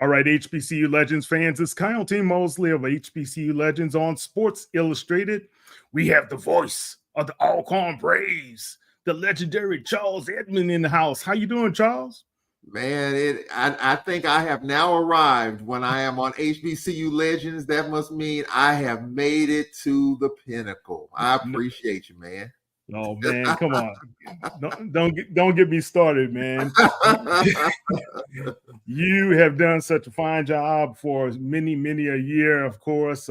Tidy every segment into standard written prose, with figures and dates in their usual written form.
All right, HBCU Legends fans, it's Kyle T. Mosley of HBCU Legends on Sports Illustrated. We have the voice of the Alcorn Braves, the legendary Charles Edmond in the house. How you doing, Charles? Man, I think I have now arrived when I am on HBCU Legends. That must mean I have made it to the pinnacle. I appreciate you, man. Oh man, come on! Don't get me started, man. You have done such a fine job for many a year, of course.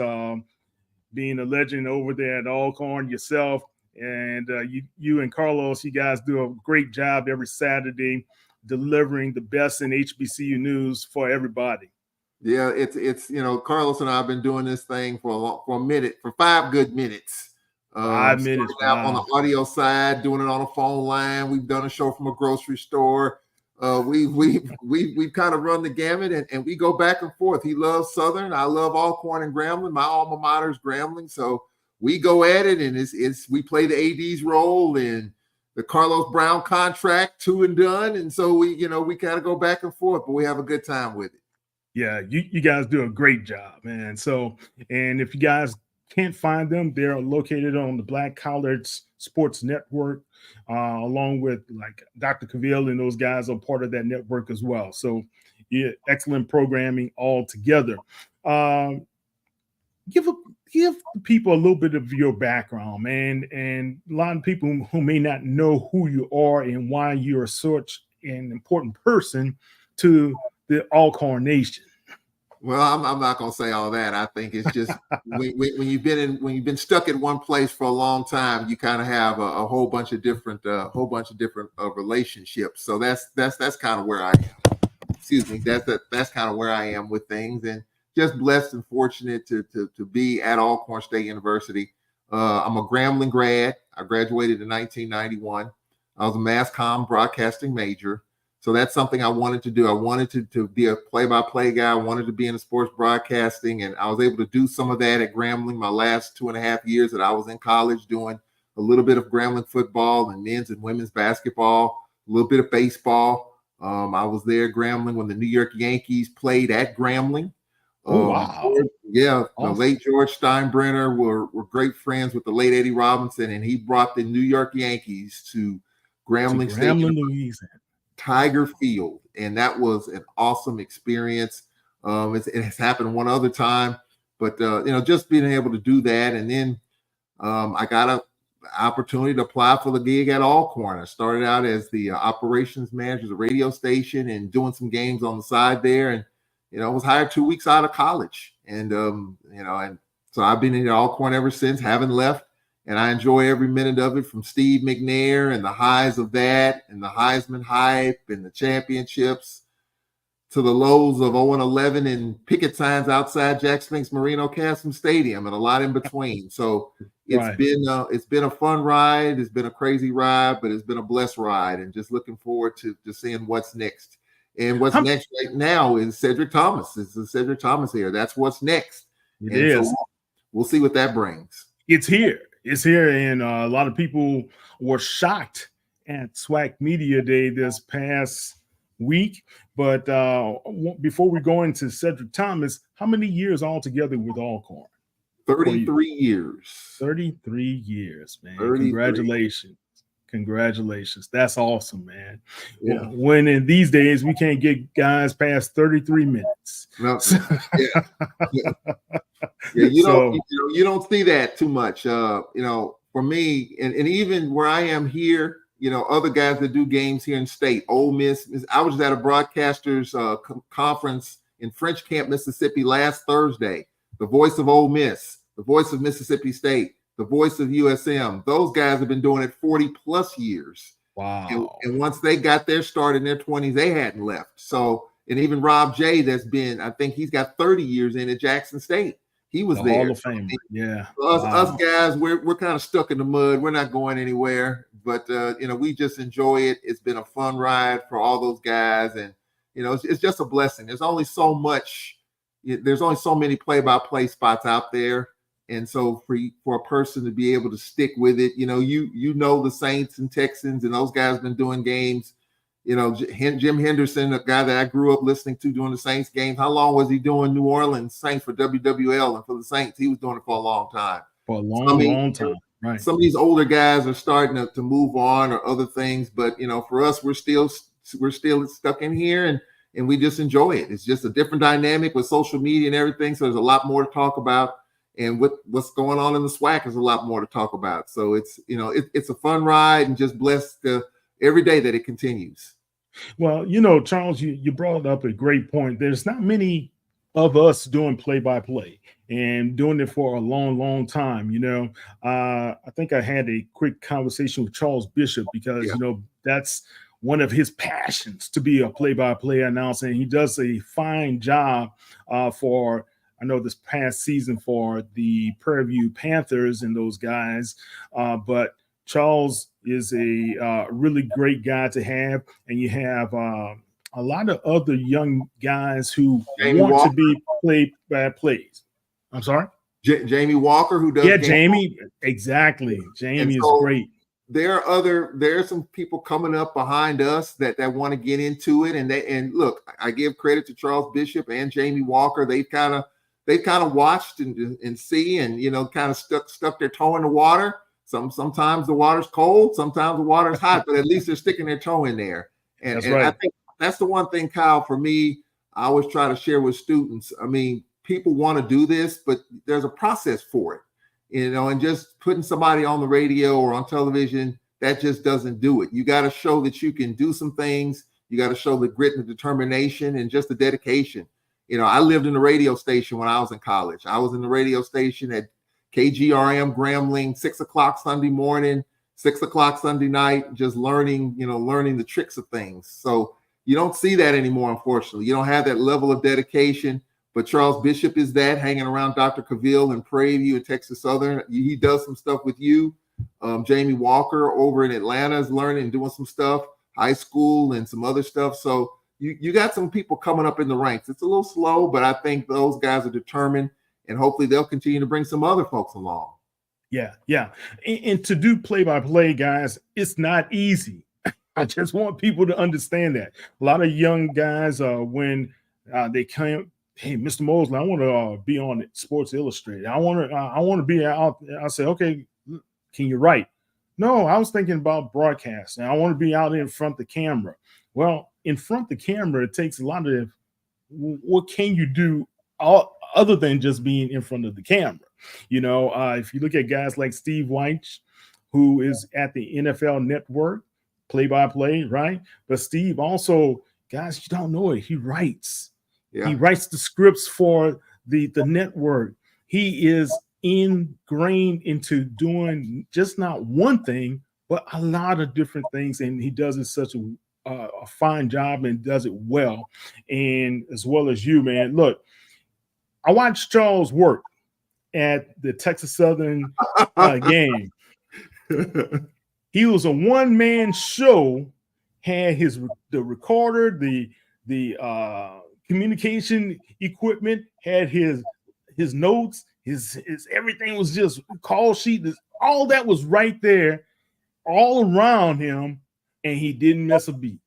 Being a legend over there at Alcorn yourself, and you and Carlos, you guys do a great job every Saturday delivering the best in HBCU news for everybody. Yeah, it's Carlos and I have been doing this thing for a minute, for 5 good minutes. 5 minutes, starting out on wow. the audio side, doing it on a phone line. We've done a show from a grocery store. We've kind of run the gamut, and we go back and forth. He loves Southern. I love Alcorn and Grambling. My alma mater is Grambling, so we go at it, and it's we play the AD's role and the Carlos Brown contract, two and done, and so we kind of go back and forth, but we have a good time with it. Yeah, you guys do a great job, man. So, and if you guys can't find them, they're located on the Black Collards Sports Network, along with like Dr. Cavill, and those guys are part of that network as well. So, yeah, excellent programming all together. Give people a little bit of your background, man, and a lot of people who may not know who you are and why you're such an important person to the Alcorn Nation. Well, I'm not gonna say all that. I think it's just when you've been stuck in one place for a long time, you kind of have a whole bunch of different relationships. So that's kind of where I am. Excuse me. That's kind of where I am with things, and just blessed and fortunate to be at Alcorn State University. I'm a Grambling grad. I graduated in 1991. I was a mass comm broadcasting major. So that's something I wanted to do. I wanted to be a play-by-play guy. I wanted to be in the sports broadcasting, and I was able to do some of that at Grambling my last 2.5 years that I was in college, doing a little bit of Grambling football and men's and women's basketball, a little bit of baseball. I was there at Grambling when the New York Yankees played at Grambling. Oh, wow. Yeah, awesome. The late George Steinbrenner were great friends with the late Eddie Robinson, and he brought the New York Yankees to Grambling State Louisiana. Tiger Field, and that was an awesome experience. It has happened one other time, but just being able to do that, and then I got an opportunity to apply for the gig at Alcorn. I started out as the operations manager of the radio station and doing some games on the side there, and I was hired 2 weeks out of college, and and so I've been in Alcorn ever since, haven't left. And I enjoy every minute of it, from Steve McNair and the highs of that, and the Heisman hype and the championships, to the lows of 0-11 and picket signs outside Jack Spinks Marino Castle Stadium, and a lot in between. So it's been a fun ride. It's been a crazy ride, but it's been a blessed ride, and just looking forward to seeing what's next. And what's next right now is Cedric Thomas. It's the Cedric Thomas here. That's what's next. It is. So we'll see what that brings. It's here. It's here, and a lot of people were shocked at SWAC Media Day this past week. But before we go into Cedric Thomas, how many years altogether with Alcorn? 33 years. 33 years, man. 33. Congratulations. That's awesome, man. Yeah. When in these days, we can't get guys past 33 minutes. No, yeah, you don't see that too much. For me, and even where I am here, other guys that do games here in state, Ole Miss. I was at a broadcasters conference in French Camp, Mississippi last Thursday. The voice of Ole Miss, the voice of Mississippi State, the voice of USM. Those guys have been doing it 40 plus years. Wow. And once they got their start in their 20s, they hadn't left. So, and even Rob J, I think he's got 30 years in at Jackson State. He was there. Hall of Fame. Yeah. Us guys, we're kind of stuck in the mud. We're not going anywhere, but we just enjoy it. It's been a fun ride for all those guys, and it's just a blessing. There's only so many play-by-play spots out there, and so for a person to be able to stick with it, the Saints and Texans and those guys been doing games Jim Henderson, a guy that I grew up listening to during the Saints games. How long was he doing New Orleans Saints for WWL and for the Saints? He was doing it for a long time. For a long time. Right. Some of these older guys are starting to move on or other things, but for us, we're still stuck in here and we just enjoy it. It's just a different dynamic with social media and everything. So there's a lot more to talk about. And what's going on in the SWAC is a lot more to talk about. So it's a fun ride and just blessed every day that it continues. Well, Charles, you brought up a great point. There's not many of us doing play-by-play and doing it for a long time. I think I had a quick conversation with Charles Bishop because, that's one of his passions, to be a play-by-play announcer. And he does a fine job for, I know, this past season for the Prairie View Panthers and those guys. But Charles is a really great guy to have. And you have a lot of other young guys who want to be play-by-plays. I'm sorry? Jamie Walker, who does. Yeah, Jamie. Exactly. Jamie is great. There are some people coming up behind us that want to get into it. And look, I give credit to Charles Bishop and Jamie Walker. They've kind of watched and see and, kind of stuck their toe in the water. Sometimes the water's cold, sometimes the water's hot, but at least they're sticking their toe in there. And right. I think that's the one thing, Kyle, for me, I always try to share with students. I mean, people want to do this, but there's a process for it, and just putting somebody on the radio or on television, that just doesn't do it. You got to show that you can do some things. You got to show the grit and the determination and just the dedication. I lived in the radio station when I was in college. I was in the radio station at KGRM Grambling, 6 o'clock Sunday morning, 6 o'clock Sunday night, just learning the tricks of things. So you don't see that anymore, unfortunately. You don't have that level of dedication. But Charles Bishop is that, hanging around Dr. Cavill and Prairie View and Texas Southern. He does some stuff with you. Jamie Walker over in Atlanta is learning and doing some stuff, high school and some other stuff. So you got some people coming up in the ranks. It's a little slow, but I think those guys are determined, and hopefully they'll continue to bring some other folks along. Yeah. And to do play-by-play, guys, it's not easy. I just want people to understand that. A lot of young guys, when they come, hey, Mr. Mosley, I want to be on Sports Illustrated. I want to be out. I said, okay, can you write? No, I was thinking about broadcasting. I want to be out in front of the camera. Well, in front of the camera, it takes a lot of, what can you do other than just being in front of the camera? If you look at guys like Steve White, who is at the NFL Network, play-by-play, right? But Steve also, guys, you don't know it, he writes. Yeah. He writes the scripts for the network. He is ingrained into doing just not one thing, but a lot of different things. And he does it such a fine job and does it well. And as well as you, man. Look, I watched Charles work at the Texas Southern game. He was a one-man show, had the recorder, the communication equipment, had his notes, his everything was just call sheet. All that was right there, all around him, and he didn't miss a beat.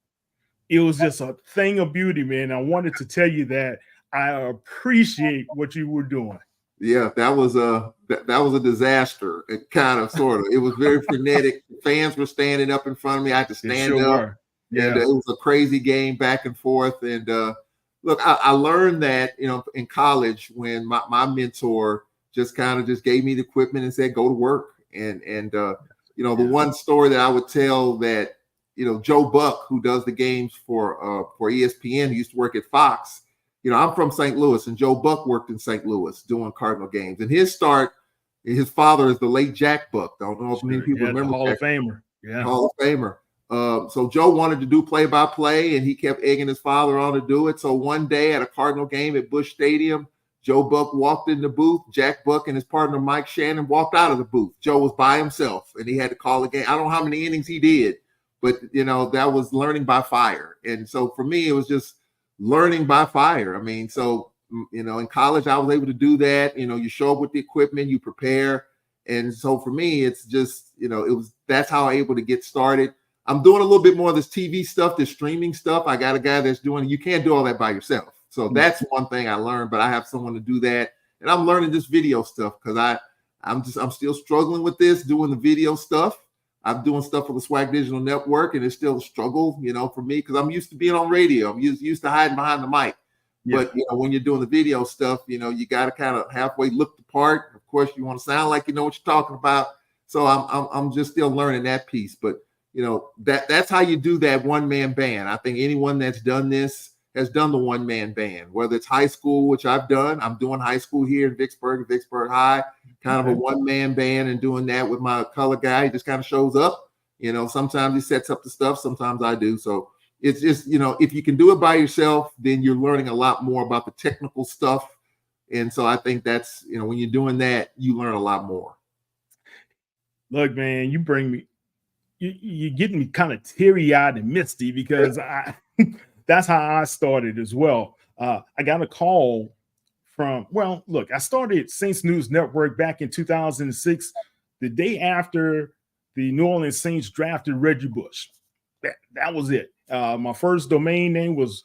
It was just a thing of beauty, man. I wanted to tell you that I appreciate what you were doing. Yeah, that was a disaster, kind of, sort of. It was very frenetic. Fans were standing up in front of me. I had to stand up. Yeah, and it was a crazy game, back and forth. And look, I learned that in college when my mentor just gave me the equipment and said, "Go to work." And the one story that I would tell that Joe Buck, who does the games for ESPN, who used to work at Fox. I'm from St. Louis, and Joe Buck worked in St. Louis doing Cardinal games. And his father is the late Jack Buck. I don't know if many people remember. Hall of Famer. Yeah. Hall of Famer. So Joe wanted to do play-by-play, and he kept egging his father on to do it. So one day at a Cardinal game at Busch Stadium, Joe Buck walked in the booth. Jack Buck and his partner Mike Shannon walked out of the booth. Joe was by himself, and he had to call the game. I don't know how many innings he did, but that was learning by fire. And so for me, it was just learning by fire. I mean, so in college, I was able to do that. You show up with the equipment, you prepare, and so for me, it's just that's how I'm able to get started. I'm doing a little bit more of this TV stuff, this streaming stuff. I got a guy that's doing, you can't do all that by yourself. So that's one thing I learned, but I have someone to do that. And I'm learning this video stuff because I'm still struggling with this, doing the video stuff. I'm doing stuff for the SWAC Digital Network, and it's still a struggle, for me, because I'm used to being on radio. I'm used to hiding behind the mic. Yeah. But when you're doing the video stuff, you got to kind of halfway look the part. Of course, you want to sound like you know what you're talking about. So I'm just still learning that piece. But that's how you do that one-man band. I think anyone that's done this has done the one-man band, whether it's high school, which I've done. I'm doing high school here in Vicksburg High, kind of a one-man band, and doing that with my color guy. He just kind of shows up. Sometimes he sets up the stuff, sometimes I do. So it's just, if you can do it by yourself, then you're learning a lot more about the technical stuff. And so I think that's, when you're doing that, you learn a lot more. Look, man, you bring me, you're getting me kind of teary-eyed and misty because that's how I started as well. I got a call from, I started Saints News Network back in 2006, the day after the New Orleans Saints drafted Reggie Bush. That was it. My first domain name was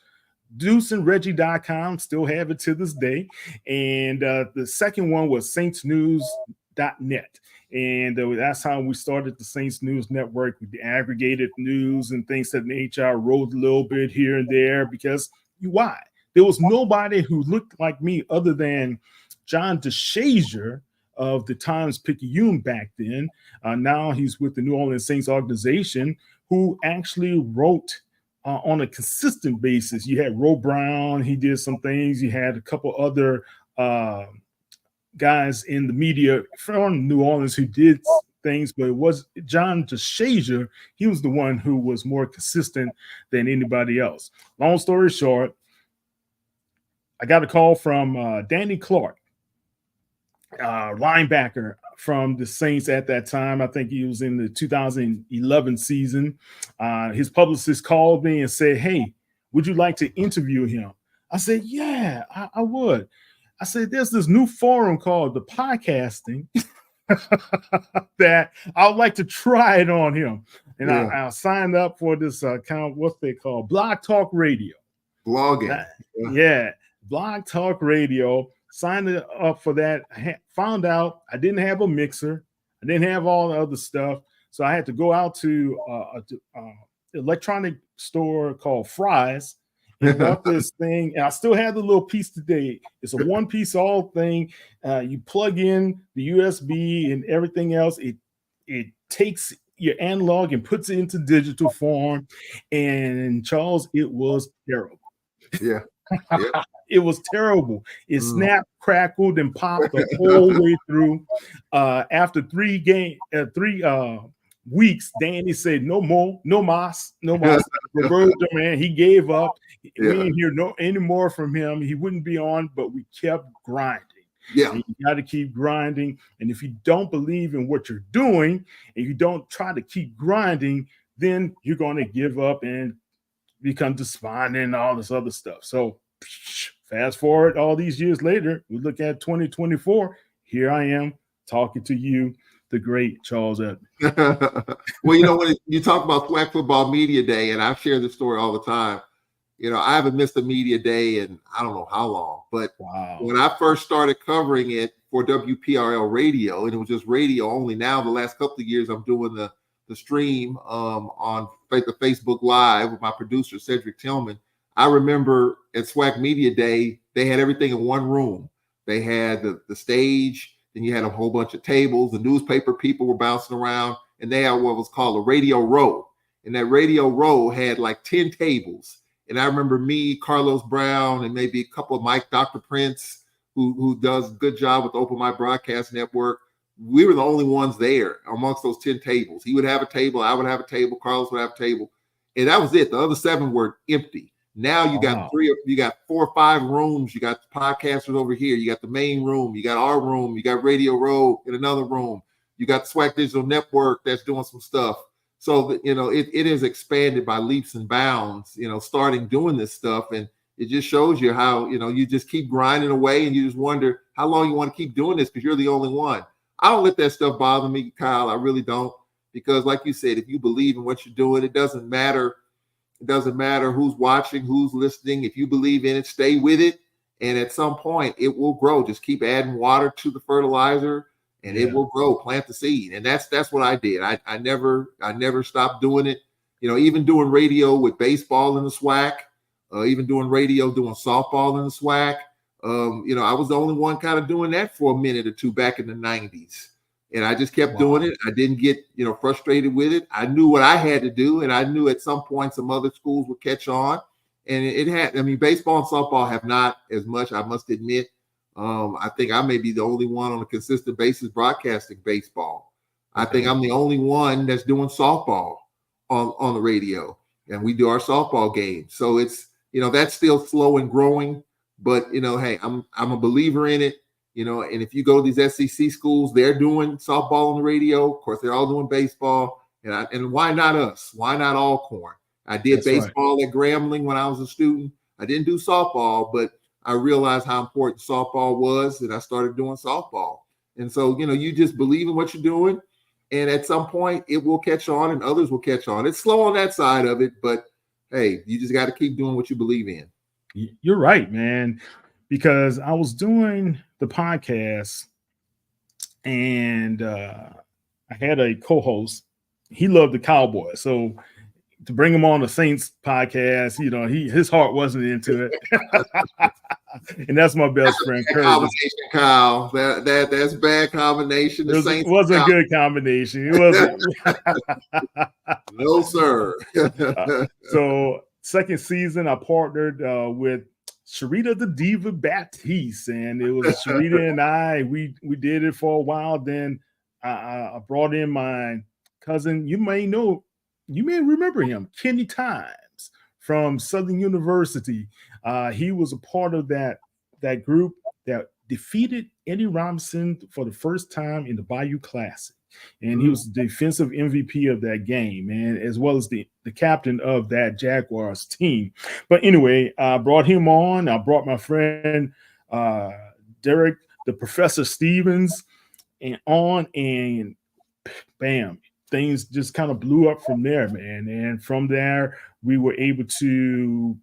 deuceandreggie.com, still have it to this day. And the second one was saintsnews.net. And that's how we started the Saints News Network with the aggregated news and things that HR wrote a little bit here and there because why? There was nobody who looked like me other than John DeShazier of the Times-Picayune back then. Now he's with the New Orleans Saints organization, who actually wrote on a consistent basis. You had Ro Brown, he did some things. You had a couple other guys in the media from New Orleans who did things, but it was John DeShazier. He was the one who was more consistent than anybody else. Long story short, I got a call from Danny Clark, linebacker from the Saints at that time. I think he was in the 2011 season. His publicist called me and said, "Hey, would you like to interview him?" I said, "Yeah, I would." I said, "There's this new forum called the podcasting that I would like to try it on him." And I signed up for this account, what they call Blog Talk Radio. Blogging. Blog Talk Radio. Signed up for that. Found out I didn't have a mixer. I didn't have all the other stuff. So I had to go out to an electronic store called Fry's and bought this thing. And I still have the little piece today. It's a one-piece all thing. You plug in the USB and everything else. It takes your analog and puts it into digital form. And Charles, it was terrible. Yeah. It was terrible. It snapped, crackled, and popped the whole way through. After 3 weeks, Danny said, "No more, no mas, no mas." Roberto, man, he gave up. We didn't hear any more from him. He wouldn't be on, but we kept grinding. Yeah, and you got to keep grinding. And if you don't believe in what you're doing, and you don't try to keep grinding, then you're going to give up and become despondent and all this other stuff. So fast forward all these years later, we look at 2024. Here I am talking to you, the great Charles Edmond. Well, when you talk about SWAC Football Media Day, and I share this story all the time, I haven't missed a media day in I don't know how long. But when I first started covering it for WPRL radio, and it was just radio only. Now, the last couple of years, I'm doing the stream on the Facebook Live with my producer, Cedric Tillman. I remember at SWAC Media Day, they had everything in one room. They had the stage, then you had a whole bunch of tables. The newspaper people were bouncing around, and they had what was called a radio row. And that radio row had like 10 tables. And I remember me, Carlos Brown, and maybe a couple of Mike, Dr. Prince, who does a good job with the Open Mic Broadcast Network. We were the only ones there amongst those 10 tables. He would have a table, I would have a table, Carlos would have a table. And that was it. The other 7 were empty. Now you got 4 or 5 rooms. You got the podcasters over here. You got the main room. You got our room. You got Radio Row in another room. You got the SWAC Digital Network that's doing some stuff. So that, it has expanded by leaps and bounds, starting doing this stuff. And it just shows you how, you just keep grinding away, and you just wonder how long you want to keep doing this because you're the only one. I don't let that stuff bother me, Kyle. I really don't. because like you said, if you believe in what you're doing, it doesn't matter. It doesn't matter who's watching, who's listening. If you believe in it, stay with it. And at some point it will grow. Just keep adding water to the fertilizer and it will grow. Plant the seed. And that's what I did. I never stopped doing it. Even doing radio with baseball in the SWAC, even doing radio, doing softball in the SWAC. I was the only one kind of doing that for a minute or two back in the 90s. And I just kept doing it. I didn't get, frustrated with it. I knew what I had to do. And I knew at some point some other schools would catch on. And it had, baseball and softball have not as much, I must admit. I think I may be the only one on a consistent basis broadcasting baseball. I think I'm the only one that's doing softball on the radio. And we do our softball games. So it's, that's still slow and growing. But, hey, I'm a believer in it. And if you go to these SEC schools, they're doing softball on the radio. Of course, they're all doing baseball. And why not us? Why not Alcorn? I did baseball at Grambling when I was a student. I didn't do softball, but I realized how important softball was, and I started doing softball. And so, you just believe in what you're doing, and at some point it will catch on and others will catch on. It's slow on that side of it, but hey, you just got to keep doing what you believe in. You're right, man, because I was doing the podcast and I had a co-host. He loved the Cowboys. So to bring him on the Saints podcast, his heart wasn't into it. And that's my best friend, Curtis. Combination, Kyle. That's bad combination. It was a good combination. It wasn't. No, sir. So second season, I partnered with Sharita the Diva Baptiste, and it was Sharita and I. We did it for a while. Then I brought in my cousin. You may remember him, Kenny Times from Southern University. He was a part of that group that defeated Eddie Robinson for the first time in the Bayou Classic. And he was the defensive MVP of that game, and as well as the captain of that Jaguars team. But anyway, I brought him on. I brought my friend Derek, the Professor Stevens, and bam, things just kind of blew up from there, man. And from there, we were able to,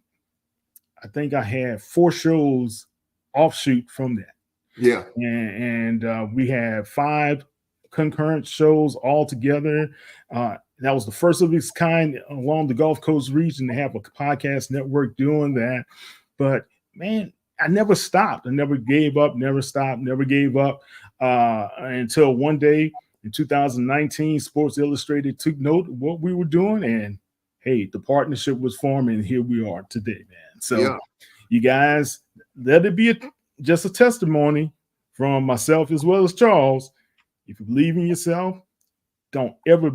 I think I had 4 shows offshoot from that. Yeah. And we had 5 concurrent shows all together. That was the first of its kind along the Gulf Coast region to have a podcast network doing that. But man, I never stopped. I never gave up, never stopped, never gave up until one day in 2019, Sports Illustrated took note of what we were doing, and hey, the partnership was formed, and here we are today, man. So you guys, let it be just a testimony from myself as well as Charles. If you believe in yourself, don't ever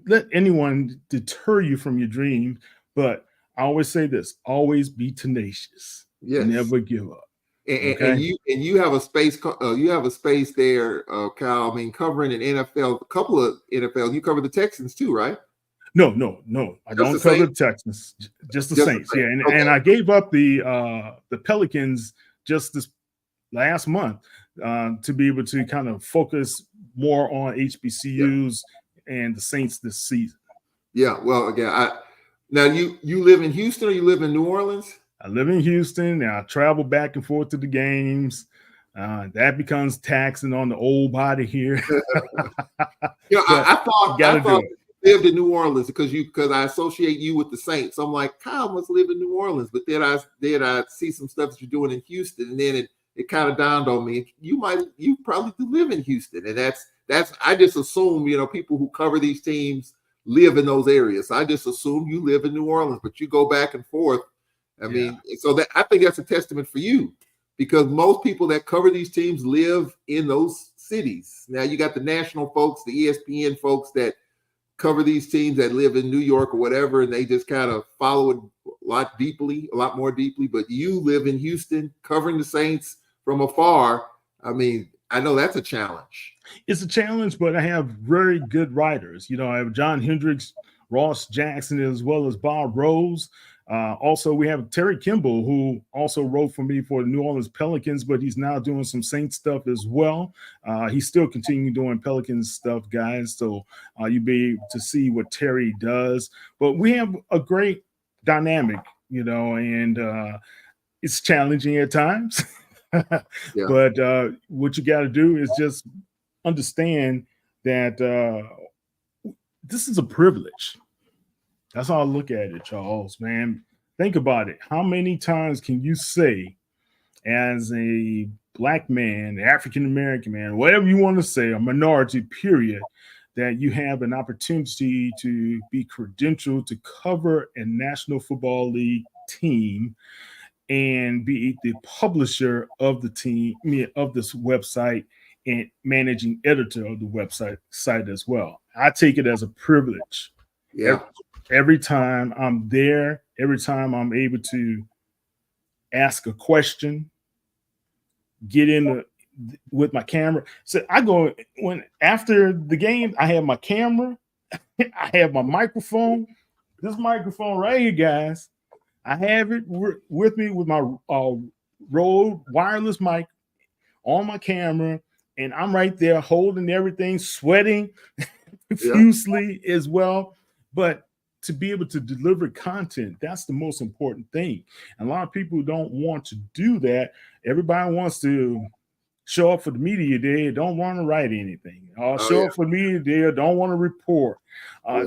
let anyone deter you from your dreams. But I always say this: always be tenacious. Yes. Never give up. And you have a space. You have a space there, Kyle. Covering an NFL, a couple of NFL. You cover the Texans too, right? No. I don't cover the Texans. Just the Saints. Yeah, and I gave up the Pelicans just this last month to be able to kind of focus more on HBCUs and the Saints this season. Yeah, well, again, now you live in Houston or you live in New Orleans? I live in Houston, and I travel back and forth to the games. That becomes taxing on the old body here. I thought you lived in New Orleans because I associate you with the Saints. I'm like, Kyle must live in New Orleans, but then I see some stuff that you're doing in Houston, and then it kind of dawned on me you probably do live in Houston, and that's I just assume people who cover these teams live in those areas. I just assume you live in New Orleans, but you go back and forth. So that I think that's a testament for you, because most people that cover these teams live in those cities. Now you got the national folks, the ESPN folks that cover these teams that live in New York or whatever, and they just kind of follow it a lot more deeply. But you live in Houston, covering the Saints from afar. I know that's a challenge. It's a challenge, but I have very good writers. I have John Hendricks, Ross Jackson, as well as Bob Rose. Also, we have Terry Kimball, who also wrote for me for the New Orleans Pelicans, but he's now doing some Saints stuff as well. He's still continuing doing Pelicans stuff, guys. So you'll be able to see what Terry does. But we have a great dynamic, and it's challenging at times. Yeah. But what you got to do is just understand that this is a privilege. That's how I look at it, Charles, man. Think about it. How many times can you say, as a Black man, African-American man, whatever you want to say, a minority, period, that you have an opportunity to be credentialed to cover a National Football League team and be the publisher of the team, of this website, and managing editor of the website as well. I take it as a privilege. Yeah. Every time I'm there, every time I'm able to ask a question, get in with my camera. So I go, when after the game, I have my camera, I have my microphone. This microphone right here, guys, I have it with me with my Rode wireless mic on my camera, and I'm right there holding everything, sweating profusely as well. But to be able to deliver content, that's the most important thing. And a lot of people don't want to do that. Everybody wants to show up for the media day, don't want to write anything. Show up for the media day, don't want to report.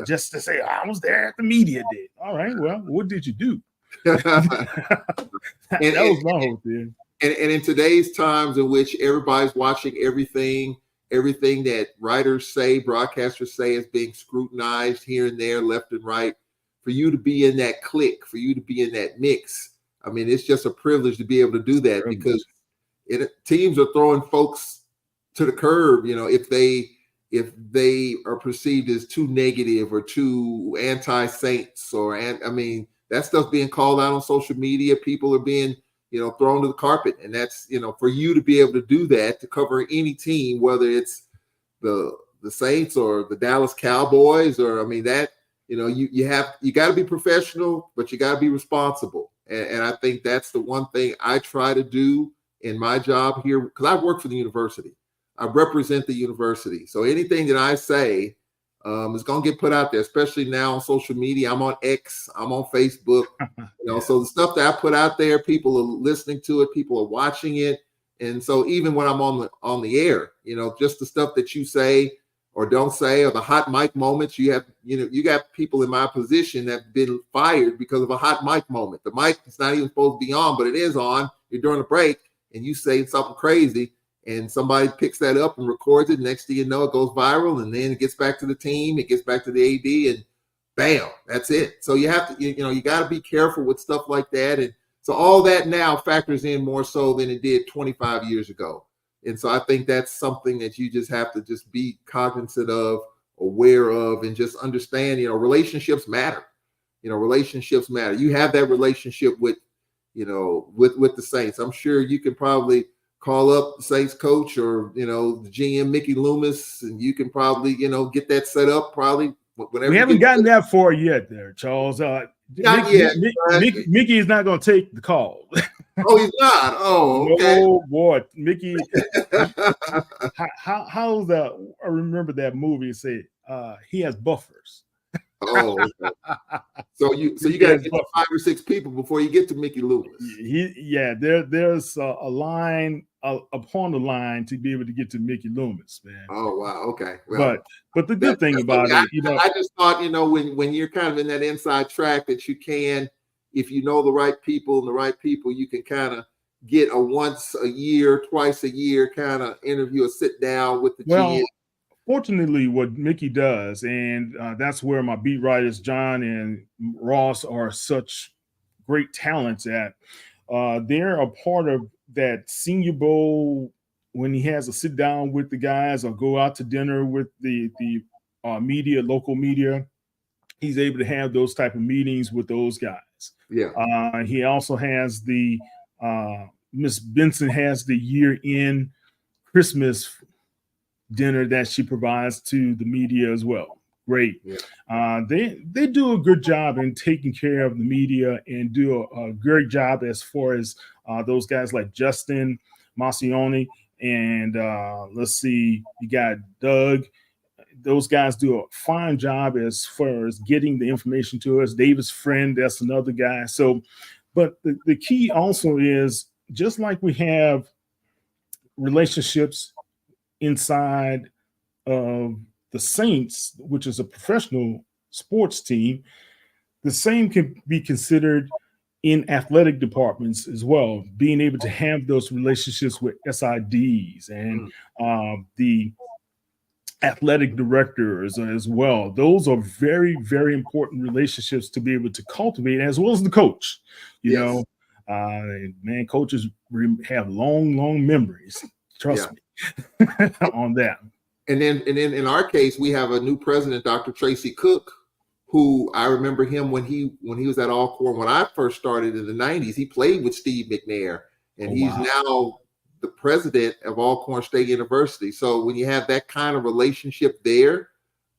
Just to say, I was there at the media day. All right, well, what did you do? That was my whole thing. And in today's times in which everybody's watching everything that writers say, broadcasters say is being scrutinized here and there, left and right, for you to be in that clique, for you to be in that mix. I mean, it's just a privilege to be able to do that because teams are throwing folks to the curb, if they are perceived as too negative or too anti-Saints that stuff's being called out on social media. People are being thrown to the carpet. And that's, for you to be able to do that, to cover any team, whether it's the Saints or the Dallas Cowboys, or, you got to be professional, but you got to be responsible. And I think that's the one thing I try to do in my job here, because I work for the university. I represent the university. So anything that I say is going to get put out there, especially now on social media. I'm on X, I'm on Facebook, so the stuff that I put out there, people are listening to it, people are watching it. And so even when I'm on the air, just the stuff that you say or don't say, or the hot mic moments, you got people in my position that have been fired because of a hot mic moment. The mic is not even supposed to be on, but it is on. You're during a break and you say something crazy, and somebody picks that up and records it. Next thing you know, it goes viral, and then it gets back to the team, it gets back to the AD, and bam, that's it. So you have to, you got to be careful with stuff like that. And so all that now factors in more so than it did 25 years ago. And so I think that's something that you just have to just be cognizant of, aware of, and just understand, relationships matter. Relationships matter. You have that relationship with the Saints. I'm sure you can probably call up the Saints coach or, the GM, Mickey Loomis, and you can probably, get that set up probably whenever. We haven't gotten that far yet there, Charles. Not yet. Mickey is not going to take the call. Oh, he's not? Oh, okay. Oh, boy. Mickey, how's that? I remember that movie said he has buffers. Oh, okay. So you got to get to 5 or 6 people before you get to Mickey Loomis. There's a line upon the line to be able to get to Mickey Loomis, man. Oh wow, okay. Well, but the good thing about it, I just thought, when you're kind of in that inside track, that you can, if you know the right people, you can kind of get a once a year, twice a year kind of interview or sit down with the GM. Fortunately, what Mickey does, and that's where my beat writers, John and Ross, are such great talents at. They're a part of that Senior Bowl when he has a sit down with the guys or go out to dinner with the media, local media. He's able to have those type of meetings with those guys. Yeah. He also has the Miss Benson has the year-end Christmas dinner that she provides to the media as well. great. Yeah. They do a good job in taking care of the media and do a great job as far as those guys like Justin Massioni and let's see, you got Doug. Those guys do a fine job as far as getting the information to us. David's friend, that's another guy. So, but the key also is just like we have relationships inside of the Saints, which is a professional sports team, the same can be considered in athletic departments as well, being able to have those relationships with SIDs and the athletic directors as well. Those are very, very important relationships to be able to cultivate, as well as the coach. You know, man, coaches have long memories. Trust me on that. And then in our case, we have a new president, Dr. Tracy Cook, who I remember him when he was at Alcorn when I first started in the 90s. He played with Steve McNair, and he's now the president of Alcorn State University. So when you have that kind of relationship there,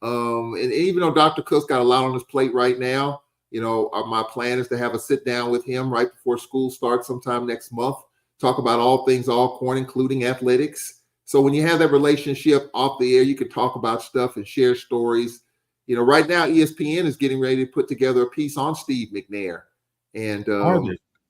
and even though Dr. Cook's got a lot on his plate right now, my plan is to have a sit down with him right before school starts sometime next month, talk about all things Alcorn, including athletics. So when you have that relationship off the air, you can talk about stuff and share stories. Right now, ESPN is getting ready to put together a piece on Steve McNair. And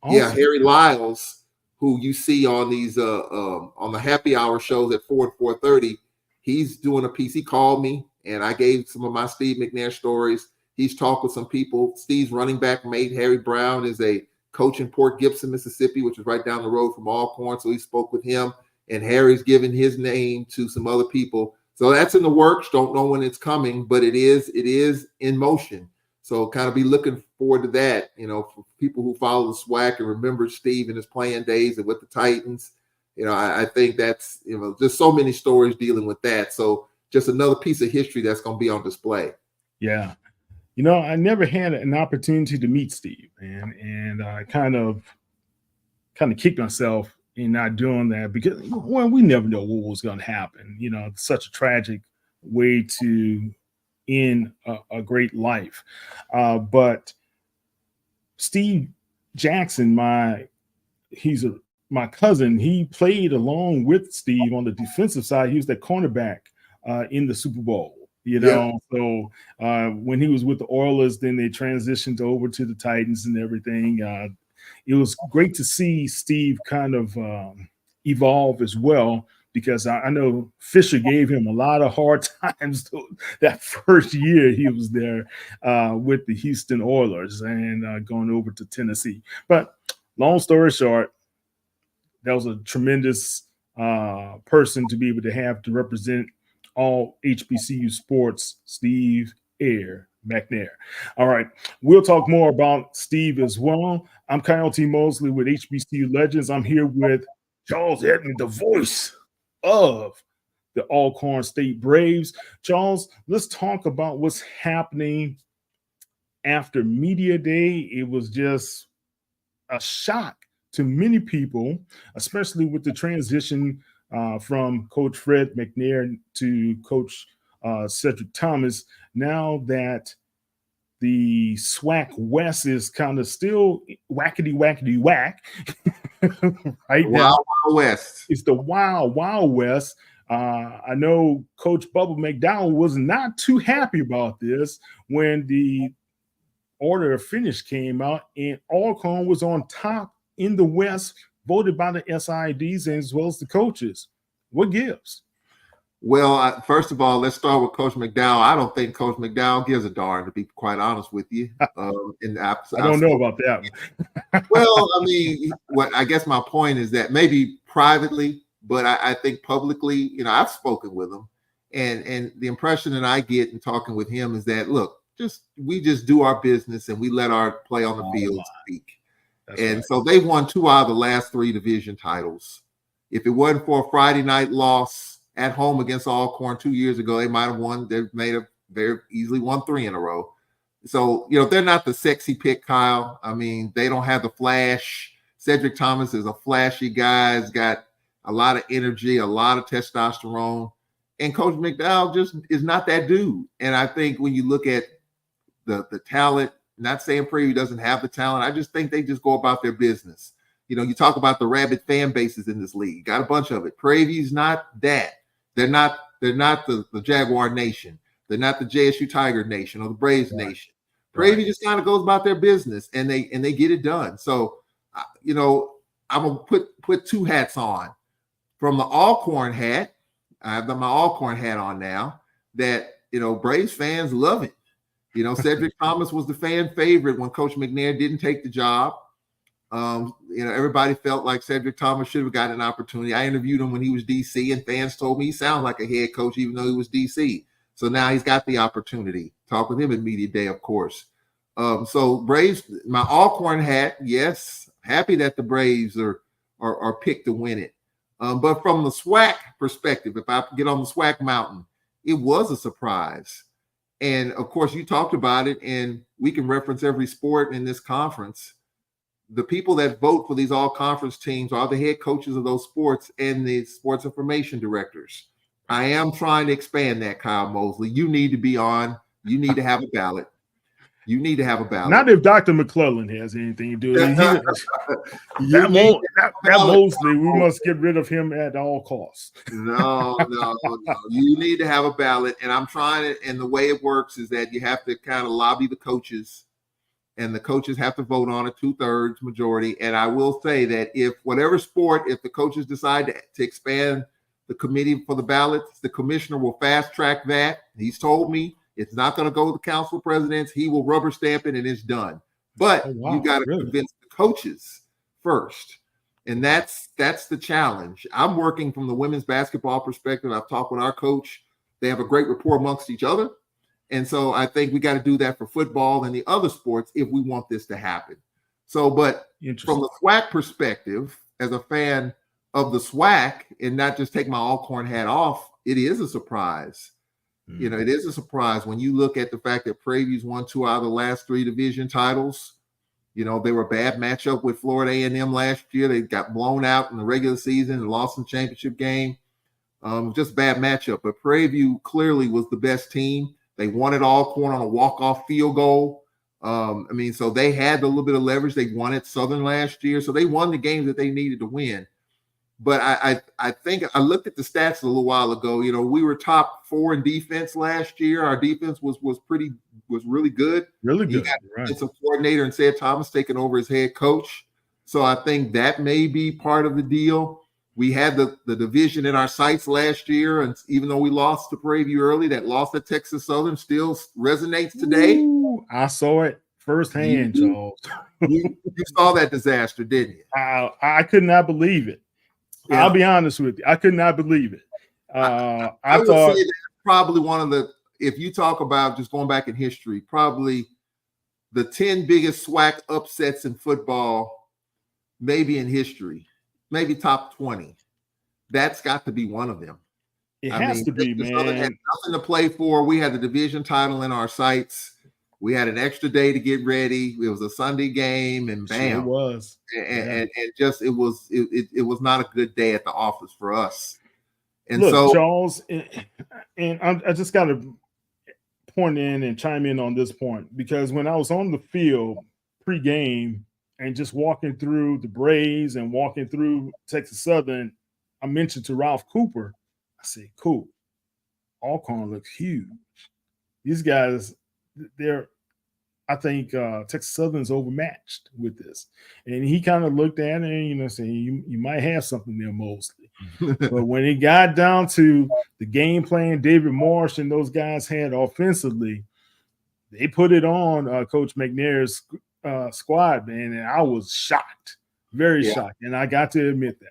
Harry Lyles, who you see on these on the happy hour shows at 4 and 4:30, he's doing a piece. He called me and I gave some of my Steve McNair stories. He's talked with some people. Steve's running back mate, Harry Brown, is a coach in Port Gibson, Mississippi, which is right down the road from Alcorn. So he spoke with him, and Harry's given his name to some other people. So that's in the works. Don't know when it's coming, but it is in motion. So kind of be looking forward to that, for people who follow the SWAC and remember Steve in his playing days and with the Titans. I think that's, just so many stories dealing with that. So just another piece of history that's going to be on display. Yeah. I never had an opportunity to meet Steve, and I kind of kicked myself in not doing that because, we never know what was going to happen. It's such a tragic way to end a great life. But Steve Jackson, my cousin, he played along with Steve on the defensive side. He was the cornerback in the Super Bowl. So when he was with the Oilers, then they transitioned over to the Titans and everything. It was great to see Steve kind of evolve as well, because I know Fisher gave him a lot of hard times that first year he was there with the Houston Oilers and going over to Tennessee. But long story short, that was a tremendous person to be able to have to represent all HBCU sports, Steve McNair. All right. We'll talk more about Steve as well. I'm Kyle T. Mosley with HBCU Legends. I'm here with Charles Edmond, the voice of the Alcorn State Braves. Charles, let's talk about what's happening after Media Day. It was just a shock to many people, especially with the transition from Coach Fred McNair to Coach Cedric Thomas. Now that the SWAC West is kind of still wackety whack, right? Wild West. It's the wild West. I know Coach Bubba McDowell was not too happy about this when the order of finish came out, and Alcorn was on top in the West, voted by the SIDs as well as the coaches. What gives? Well, first of all, let's start with Coach McDowell. I don't think Coach McDowell gives a darn, to be quite honest with you. I don't know about that. Well, I guess my point is that maybe privately, but I think publicly, I've spoken with him, and the impression that I get in talking with him is that, look, we just do our business and we let our play on the field speak. So they've won 2 out of the last 3 division titles. If it wasn't for a Friday night loss at home against Alcorn 2 years ago, they might have won. They've easily won 3 in a row. So, they're not the sexy pick, Kyle. They don't have the flash. Cedric Thomas is a flashy guy. He's got a lot of energy, a lot of testosterone. And Coach McDowell just is not that dude. And I think when you look at the talent, not saying Prairie doesn't have the talent, I just think they just go about their business. You know, you talk about the rabid fan bases in this league, got a bunch of it. Prairie View's not that. They're not the Jaguar Nation. They're not the JSU Tiger Nation or the Braves Nation. Prairie View just kind of goes about their business, and they get it done. So, you know, I'm gonna put two hats on. From the Alcorn hat, I have my Alcorn hat on now. That, you know, Braves fans love it. You know, Cedric Thomas was the fan favorite when Coach McNair didn't take the job. You know, everybody felt like Cedric Thomas should have gotten an opportunity. I interviewed him when he was DC, and fans told me he sounded like a head coach, even though he was DC. So now he's got the opportunity. Talk with him at Media Day, of course. So Braves, my Alcorn hat, yes, happy that the Braves are picked to win it. But from the SWAC perspective, if I get on the SWAC mountain, it was a surprise. And of course, you talked about it, and we can reference every sport in this conference. The people that vote for these all-conference teams are the head coaches of those sports and the sports information directors. I am trying to expand that, Kyle Mosley. You need to be on. You need to have a ballot. You need to have a ballot. Not if Dr. McClellan has anything to do with it. That Mosley, we must get rid of him at all costs. No. You need to have a ballot. And I'm trying it. And the way it works is that you have to kind of lobby the coaches, and the coaches have to vote on a 2/3 majority. And I will say that if whatever sport, if the coaches decide to expand the committee for the ballots, the commissioner will fast track that. He's told me it's not going to go to the council of presidents. He will rubber stamp it and it's done. But you got to convince the coaches first. And that's the challenge. I'm working from the women's basketball perspective. I've talked with our coach. They have a great rapport amongst each other. And so I think we got to do that for football and the other sports if we want this to happen. So, but from the SWAC perspective, as a fan of the SWAC, and not just take my Alcorn hat off, it is a surprise. You know, it is a surprise when you look at the fact that Prairie View's won 2 out of the last 3 division titles. You know, they were a bad matchup with Florida A&M last year. They got blown out in the regular season and lost in the championship game. Just a bad matchup. But Prairie View clearly was the best team. They won it Alcorn on a walk-off field goal. I mean, so they had a little bit of leverage. They won at Southern last year. So they won the games that they needed to win. But I think I looked at the stats a little while ago. You know, we were top 4 in defense last year. Our defense was really good. Really good. It's a coordinator and Sid Thomas taking over as head coach. So I think that may be part of the deal. We had the division in our sights last year, and even though we lost to Prairie View early, that loss at Texas Southern still resonates today. Ooh, I saw it firsthand, Charles. you saw that disaster, didn't you? I could not believe it. Yeah. I'll be honest with you. I could not believe it. I would say that's probably one of the, if you talk about just going back in history, probably the 10 biggest SWAC upsets in football, maybe in history, maybe top 20. That's got to be one of them. It has to be, man. Had nothing to play for. We had the division title in our sights. We had an extra day to get ready. It was a Sunday game, and bam, it was. And just it was not a good day at the office for us. And look, so, Charles, and I just got to point in and chime in on this point, because when I was on the field pre-game and just walking through the Braves and walking through Texas Southern, I mentioned to Ralph Cooper, I said, "Cool, Alcorn looks huge. These guys, I think Texas Southern's overmatched with this." And he kind of looked at it and, you know, saying, you might have something there, Mosley. But when it got down to the game plan David Marsh and those guys had offensively, they put it on Coach McNair's squad, man, and I was shocked, very shocked. And I got to admit that.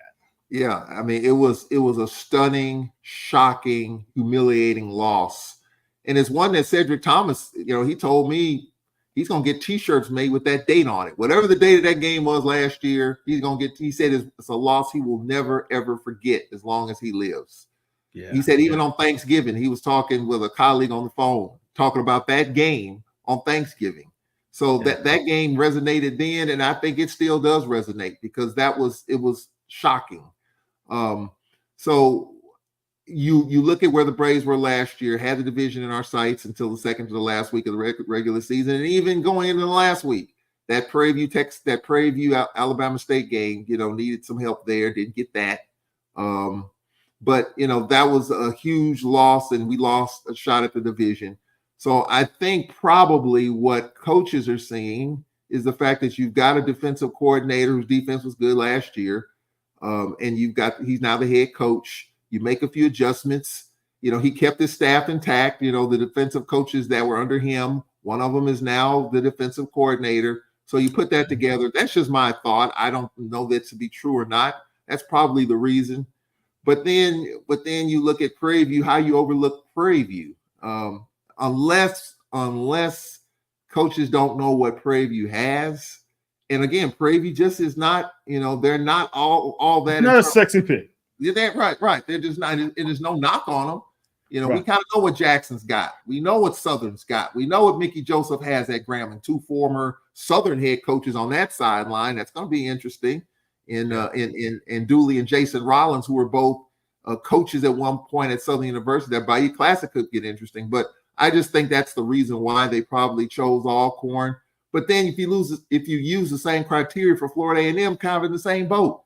Yeah, I mean, it was a stunning, shocking, humiliating loss. And it's one that Cedric Thomas, you know, he told me he's going to get T-shirts made with that date on it. Whatever the date of that game was last year, he said it's a loss he will never, ever forget as long as he lives. Yeah. He said even on Thanksgiving, he was talking with a colleague on the phone, talking about that game on Thanksgiving. So that game resonated then, and I think it still does resonate because it was shocking. So you look at where the Braves were last year, had the division in our sights until the second to the last week of the regular season, and even going into the last week, that Prairie View Alabama State game, needed some help there. Didn't get that, but that was a huge loss, and we lost a shot at the division. So I think probably what coaches are seeing is the fact that you've got a defensive coordinator whose defense was good last year, and he's now the head coach. You make a few adjustments. He kept his staff intact. The defensive coaches that were under him, one of them is now the defensive coordinator. So you put that together. That's just my thought. I don't know that to be true or not. That's probably the reason. But then you look at Prairie View, how you overlook Prairie View. Unless coaches don't know what Prairie View has. And again, Prairie View just is not, they're not all that. Not a sexy pick. Yeah, right. They're just not. There's no knock on them. Right. We kind of know what Jackson's got. We know what Southern's got. We know what Mickey Joseph has at Grambling. 2 former Southern head coaches on that sideline. That's going to be interesting. In Dooley and Jason Rollins, who were both coaches at one point at Southern University. That Bayou Classic could get interesting, but I just think that's the reason why they probably chose Alcorn. But then if you use the same criteria for Florida A&M, kind of in the same boat.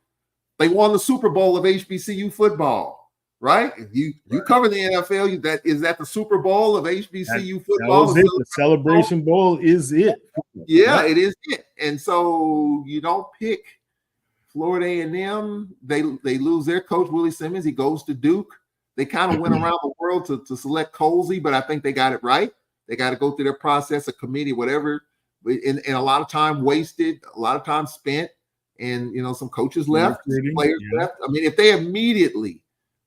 They won the Super Bowl of HBCU football, right? If you cover the NFL, is that the Super Bowl of HBCU football? That was it. The Celebration Bowl is it. Yeah, it is it. And so you don't pick Florida A&M. They lose their coach, Willie Simmons. He goes to Duke. They kind of went around the world to select Colsey, but I think they got it right. They got to go through their process, a committee, whatever, and a lot of time wasted, a lot of time spent. And, some coaches left, some players left. I mean, if they immediately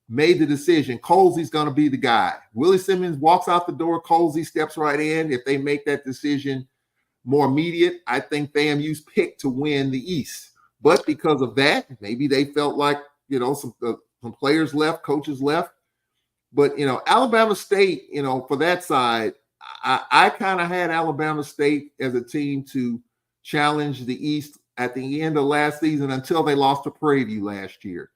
made the decision, Colsey's going to be the guy. Willie Simmons walks out the door, Colsey steps right in. If they make that decision more immediate, I think FAMU's picked to win the East. But because of that, maybe they felt like, some players left, coaches left. But, Alabama State, for that side, I kind of had Alabama State as a team to challenge the East at the end of last season until they lost to Prairie View last year.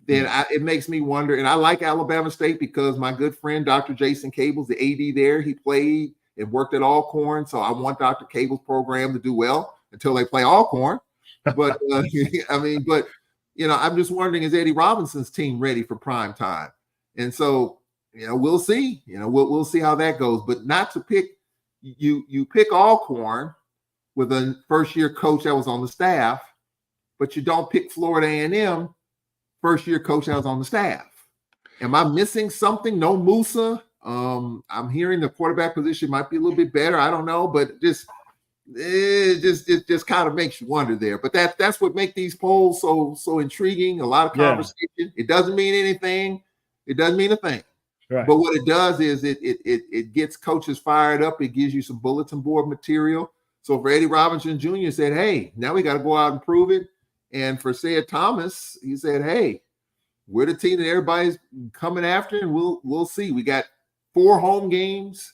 Then it makes me wonder, and I like Alabama State because my good friend, Dr. Jason Cable's the AD there. He played and worked at Alcorn, so I want Dr. Cable's program to do well until they play Alcorn. But, I'm just wondering, is Eddie Robinson's team ready for prime time? And so, we'll see. We'll see how that goes. But not to pick, you pick Alcorn with a first-year coach that was on the staff, but you don't pick Florida A&M first-year coach that was on the staff. Am I missing something? No Musa. I'm hearing the quarterback position might be a little bit better. I don't know, but it just kind of makes you wonder there. But that's what makes these polls so intriguing. A lot of conversation. Yeah. It doesn't mean anything. It doesn't mean a thing. Right. But what it does is it gets coaches fired up. It gives you some bulletin board material. So for Eddie Robinson Jr. said, hey, now we got to go out and prove it. And for Sid Thomas, he said, hey, we're the team that everybody's coming after, and we'll see. We got 4 home games.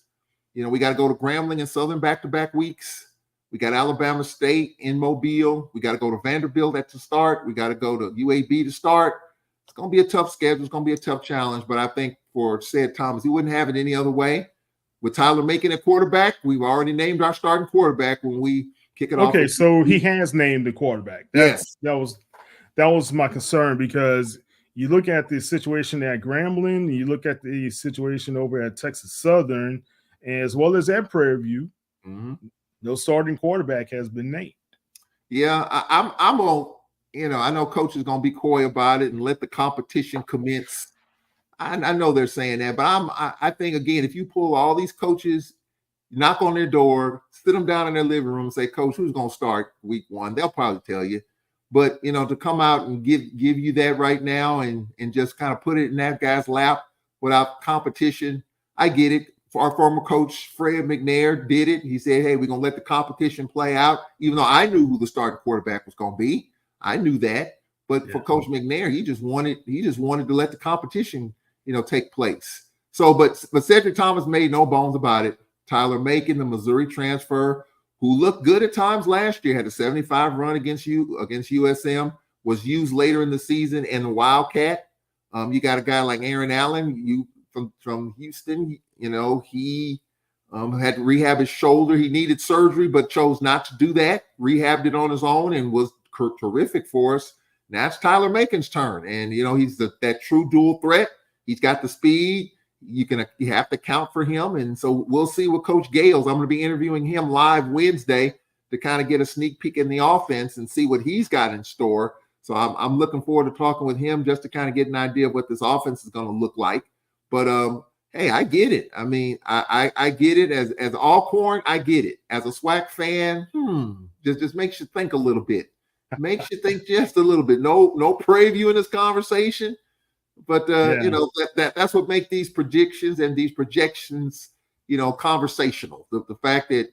We got to go to Grambling and Southern back-to-back weeks. We got Alabama State in Mobile. We got to go to Vanderbilt at the start. We got to go to UAB to start. It's going to be a tough schedule. It's going to be a tough challenge. But I think for Sid Thomas, he wouldn't have it any other way. With Tyler making a quarterback, we've already named our starting quarterback when we kick it off. Okay, so he has named the quarterback. Yes. That was my concern, because you look at the situation at Grambling, you look at the situation over at Texas Southern, as well as at Prairie View. Mm-hmm. No starting quarterback has been named. Yeah, I'm on. I know coach is going to be coy about it and let the competition commence. I know they're saying that, but I think, again, if you pull all these coaches, knock on their door, sit them down in their living room and say, Coach, who's going to start week 1? They'll probably tell you. But, to come out and give you that right now and just kind of put it in that guy's lap without competition, I get it. Our former coach, Fred McNair, did it. He said, hey, we're going to let the competition play out, even though I knew who the starting quarterback was going to be. I knew that. But for Coach McNair, he just wanted to let the competition take place. So, but Cedric Thomas made no bones about it. Tyler Macon, the Missouri transfer, who looked good at times last year, had a 75 run against USM, was used later in the season in the Wildcat. You got a guy like Aaron Allen, from Houston. He had to rehab his shoulder. He needed surgery, but chose not to do that. Rehabbed it on his own and was terrific for us. Now it's Tyler Macon's turn, and he's that true dual threat. He's got the speed. You have to count for him, and so we'll see what Coach Gales. I'm going to be interviewing him live Wednesday to kind of get a sneak peek in the offense and see what he's got in store. So I'm looking forward to talking with him just to kind of get an idea of what this offense is going to look like. But hey, I get it. I mean, I get it as Alcorn. I get it as a SWAC fan. Just makes you think a little bit. Makes you think just a little bit. No preview in this conversation, but that's what makes these predictions and these projections, conversational. The fact that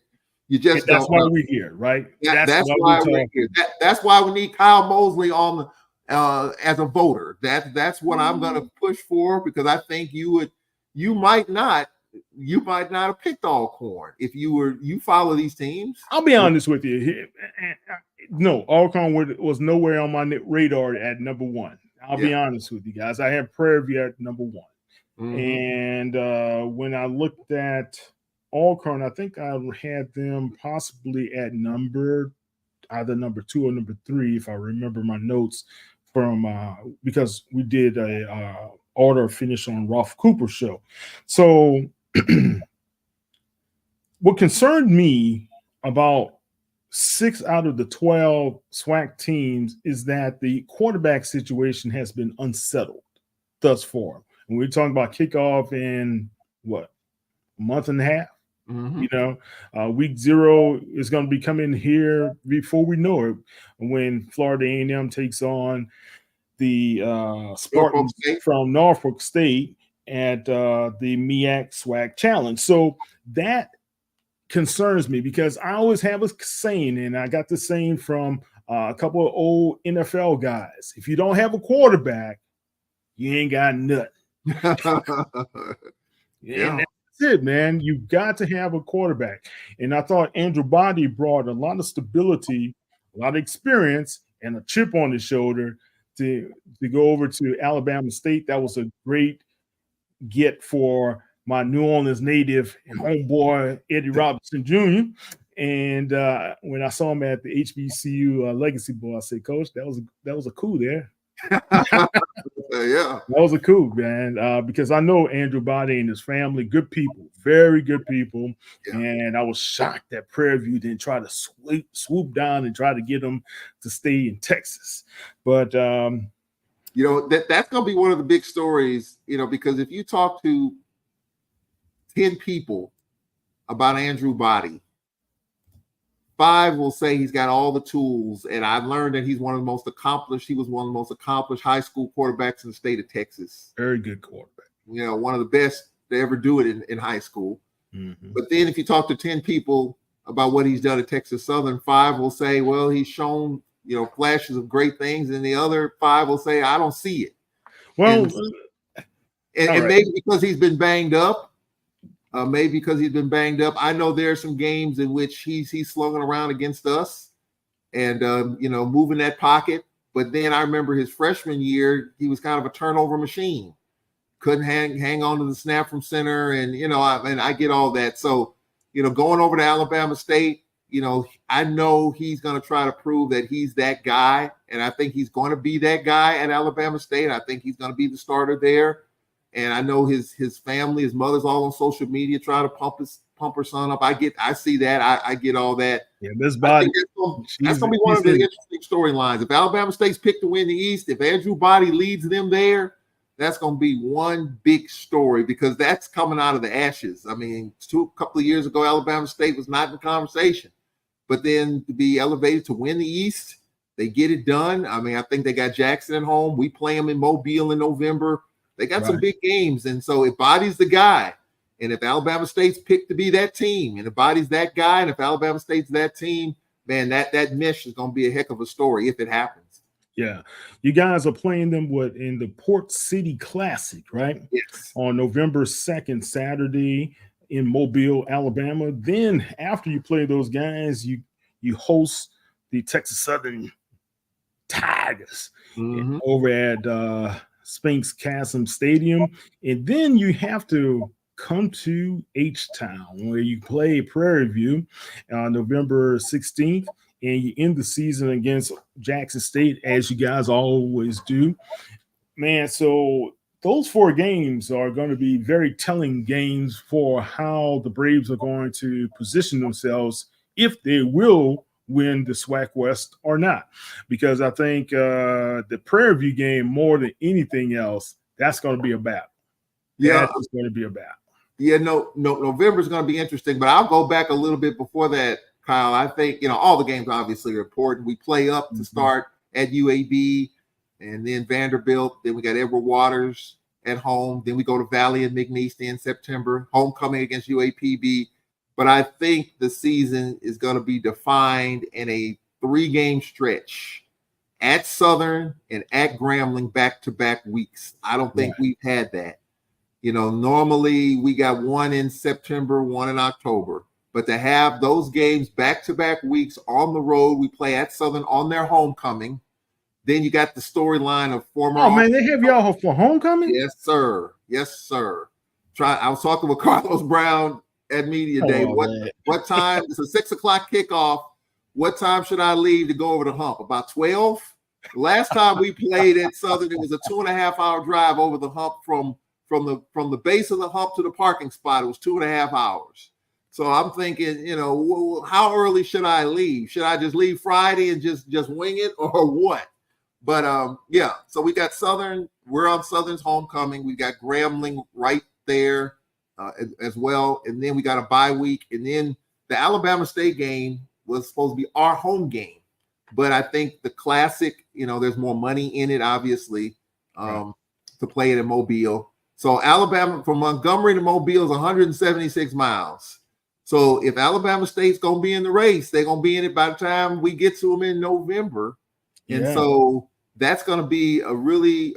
you just that's why we're here, right? That's why we're here. That's why we need Kyle Mosley on as a voter. That's what I'm going to push for, because I think you might not have picked Alcorn if you follow these teams. I'll be honest with you. No, Alcorn was nowhere on my radar at number one. I'll be honest with you guys. I had Prairie View at number one. And when I looked at Alcorn, I think I had them possibly at either number 2 or number 3, if I remember my notes from because we did a order finish on Ralph Cooper's show. So what concerned me about 6 out of the 12 SWAC teams is that the quarterback situation has been unsettled thus far. And we're talking about kickoff in a month and a half. Week 0 is going to be coming here before we know it, when Florida A&M takes on the Spartans from Norfolk State at the MEAC SWAC Challenge. So that concerns me, because I always have a saying, and I got this saying from a couple of old NFL guys: if you don't have a quarterback, you ain't got nothing. And that's it, man. You got to have a quarterback. And I thought Andrew Body brought a lot of stability, a lot of experience, and a chip on his shoulder to go over to Alabama State. That was a great get for my New Orleans native and homeboy Eddie Robinson Jr. And when I saw him at the HBCU Legacy Bowl, I said, "Coach, that was a coup there." That was a coup, man, because I know Andrew Body and his family, good people, very good people. And I was shocked that Prairie View didn't try to swoop down and try to get them to stay in Texas. But that's going to be one of the big stories, because if you talk to 10 people about Andrew Body, 5 will say he's got all the tools. And I've learned that he was one of the most accomplished high school quarterbacks in the state of Texas. Very good quarterback. One of the best to ever do it in high school. But then if you talk to 10 people about what he's done at Texas Southern, 5 will say, well, he's shown, flashes of great things. And the other 5 will say, I don't see it. Well, and maybe because he's been banged up. I know there are some games in which he's slugging around against us and, moving that pocket. But then I remember his freshman year, he was kind of a turnover machine. Couldn't hang on to the snap from center. And, I get all that. So, going over to Alabama State, I know he's going to try to prove that he's that guy. And I think he's going to be that guy at Alabama State. I think he's going to be the starter there. And I know his family, his mother's all on social media trying to pump her son up. I see that. I get all that. Yeah, this Body. That's going to be one of the interesting storylines. If Alabama State's picked to win the East, if Andrew Body leads them there, that's going to be one big story, because that's coming out of the ashes. I mean, a couple of years ago, Alabama State was not in the conversation. But then to be elevated to win the East, they get it done. I mean, I think they got Jackson at home. We play them in Mobile in November. They got some big games. And so if Body's the guy, and if Alabama State's picked to be that team, and if Body's that guy, and if Alabama State's that team, man, that mesh is going to be a heck of a story if it happens. Yeah. You guys are playing them in the Port City Classic, right? Yes. On November 2nd, Saturday in Mobile, Alabama. Then after you play those guys, you host the Texas Southern Tigers over at Sphinx Chasm Stadium. And then you have to come to H-Town where you play Prairie View November 16th. And you end the season against Jackson State, as you guys always do. Man, so those 4 games are going to be very telling games for how the Braves are going to position themselves if they will win the SWAC West or not. Because I think the Prairie View game, more than anything else, that's going to be a battle. Yeah, it's going to be a battle. Yeah, no, November is going to be interesting, but I'll go back a little bit before that, Kyle. I think, all the games obviously are important. We play up to start at UAB and then Vanderbilt. Then we got Edward Waters at home. Then we go to Valley and McNeese in September, homecoming against UAPB. But I think the season is going to be defined in a 3-game stretch at Southern and at Grambling back-to-back weeks. I don't think we've had that. Normally we got one in September, one in October. But to have those games back-to-back weeks on the road, we play at Southern on their homecoming. Then you got the storyline of former. Oh, man, they have y'all for homecoming? Yes, sir. Yes, sir. I was talking with Carlos Brown at Media Day. What time? It's a 6:00 kickoff. What time should I leave to go over the hump? About 12? Last time we played at Southern, it was a 2.5-hour drive over the hump from the base of the hump to the parking spot. It was 2.5 hours. So I'm thinking, how early should I leave? Should I just leave Friday and just wing it or what? But so we got Southern. We're on Southern's homecoming. We got Grambling right there as well. And then we got a bye week. And then the Alabama State game was supposed to be our home game. But I think the Classic, there's more money in it, obviously, to play it in Mobile. So Alabama, from Montgomery to Mobile is 176 miles. So if Alabama State's going to be in the race, they're going to be in it by the time we get to them in November. And so that's going to be a really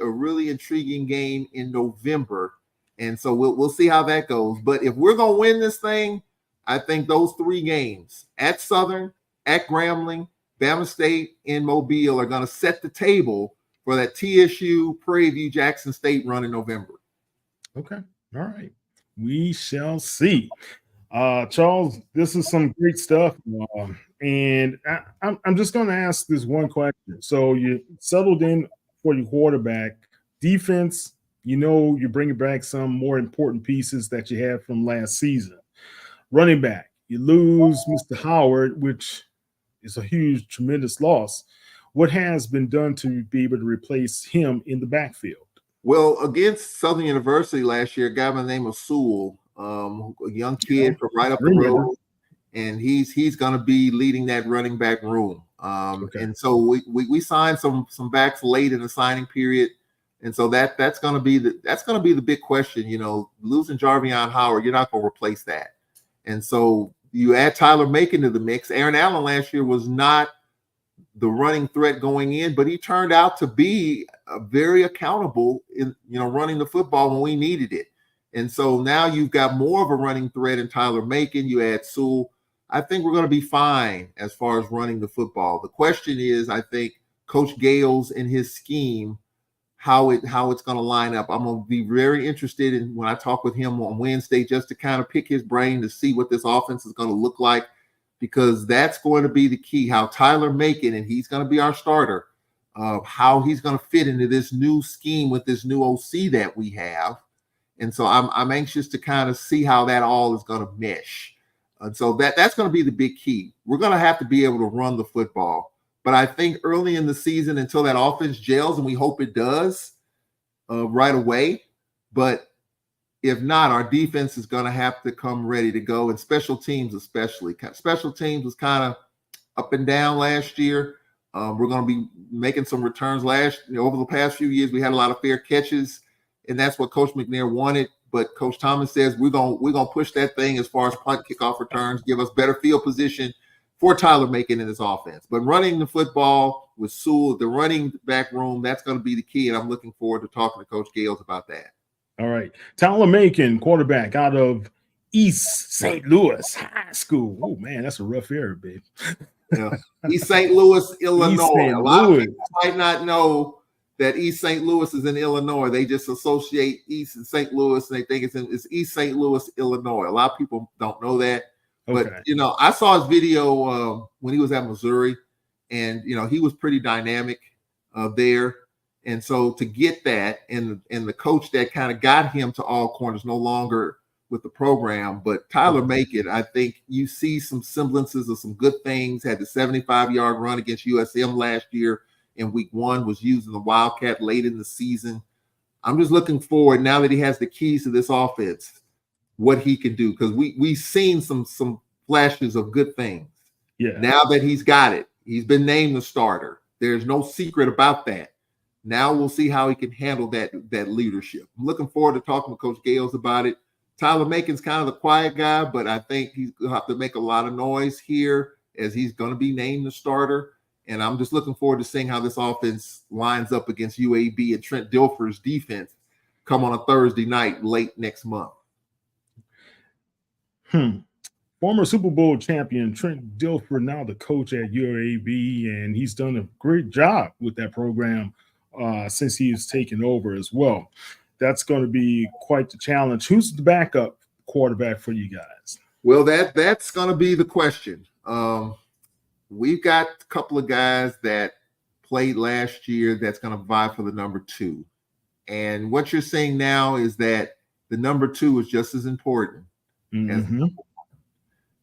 intriguing game in November. And so we'll see how that goes. But if we're going to win this thing, I think those 3 games at Southern, at Grambling, Bama State, and Mobile are going to set the table for that TSU, Prairie View, Jackson State run in November. Okay. All right. We shall see. Charles, this is some great stuff. And I'm just going to ask this one question. So you settled in for your quarterback. Defense, you're bringing back some more important pieces that you had from last season. Running back, you lose Mr. Howard, which is a huge, tremendous loss. What has been done to be able to replace him in the backfield? Well, against Southern University last year, a guy by the name of Sewell, a young kid from right up the road, and he's going to be leading that running back room. And so we signed some backs late in the signing period, and so that's going to be the big question. Losing Jarvion Howard, you're not going to replace that, and so you add Tyler Macon to the mix. Aaron Allen last year was not the running threat going in, but he turned out to be very accountable in running the football when we needed it. And so now you've got more of a running threat in Tyler Macon. You add Sewell. I think we're going to be fine as far as running the football. The question is, I think Coach Gales and his scheme, how it's going to line up. I'm going to be very interested in when I talk with him on Wednesday, just to kind of pick his brain to see what this offense is going to look like, because that's going to be the key. How Tyler Macon, and he's going to be our starter, how he's going to fit into this new scheme with this new OC that we have. And so I'm anxious to kind of see how that all is going to mesh. And so that's going to be the big key. We're going to have to be able to run the football. But I think early in the season, until that offense gels, and we hope it does right away. But if not, our defense is going to have to come ready to go, and special teams especially. Special teams was kind of up and down last year. We're going to be making some returns over the past few years. We had a lot of fair catches, and that's what Coach McNair wanted. But Coach Thomas says we're gonna push that thing as far as punt, kickoff returns, give us better field position for Tyler Macon in his offense. But running the football with Sewell, the running back room, that's going to be the key, and I'm looking forward to talking to Coach Gales about that. All right. Tyler Macon, quarterback out of East St. Louis High School. Oh, man, that's a rough area, babe. Yeah. East St. Louis, Illinois. A lot of people might not know that East St. Louis is in Illinois. They just associate East and St. Louis, and they think it's East St. Louis, Illinois. A lot of people don't know that. Okay. But, I saw his video when he was at Missouri, and, he was pretty dynamic there. And so to get that, and the coach that kind of got him to Alcorn is no longer with the program, but Tyler Macon, I think you see some semblances of some good things. Had the 75-yard run against USM last year in week 1, was using the Wildcat late in the season. I'm just looking forward, now that he has the keys to this offense, what he can do, because we've seen some flashes of good things. Yeah. Now that he's got it, he's been named the starter. There's no secret about that. Now we'll see how he can handle that leadership. I'm looking forward to talking with Coach Gales about it. Tyler Macon's kind of the quiet guy, but I think he's going to have to make a lot of noise here, as he's going to be named the starter. And I'm just looking forward to seeing how this offense lines up against UAB and Trent Dilfer's defense come on a Thursday night late next month. Former Super Bowl champion Trent Dilfer, now the coach at UAB, and he's done a great job with that program since he has taken over as well. That's going to be quite the challenge. Who's the backup quarterback for you guys? Well, that's going to be the question. We've got a couple of guys that played last year that's going to vie for the number 2. And what you're saying now is that the number 2 is just as important as the number 1.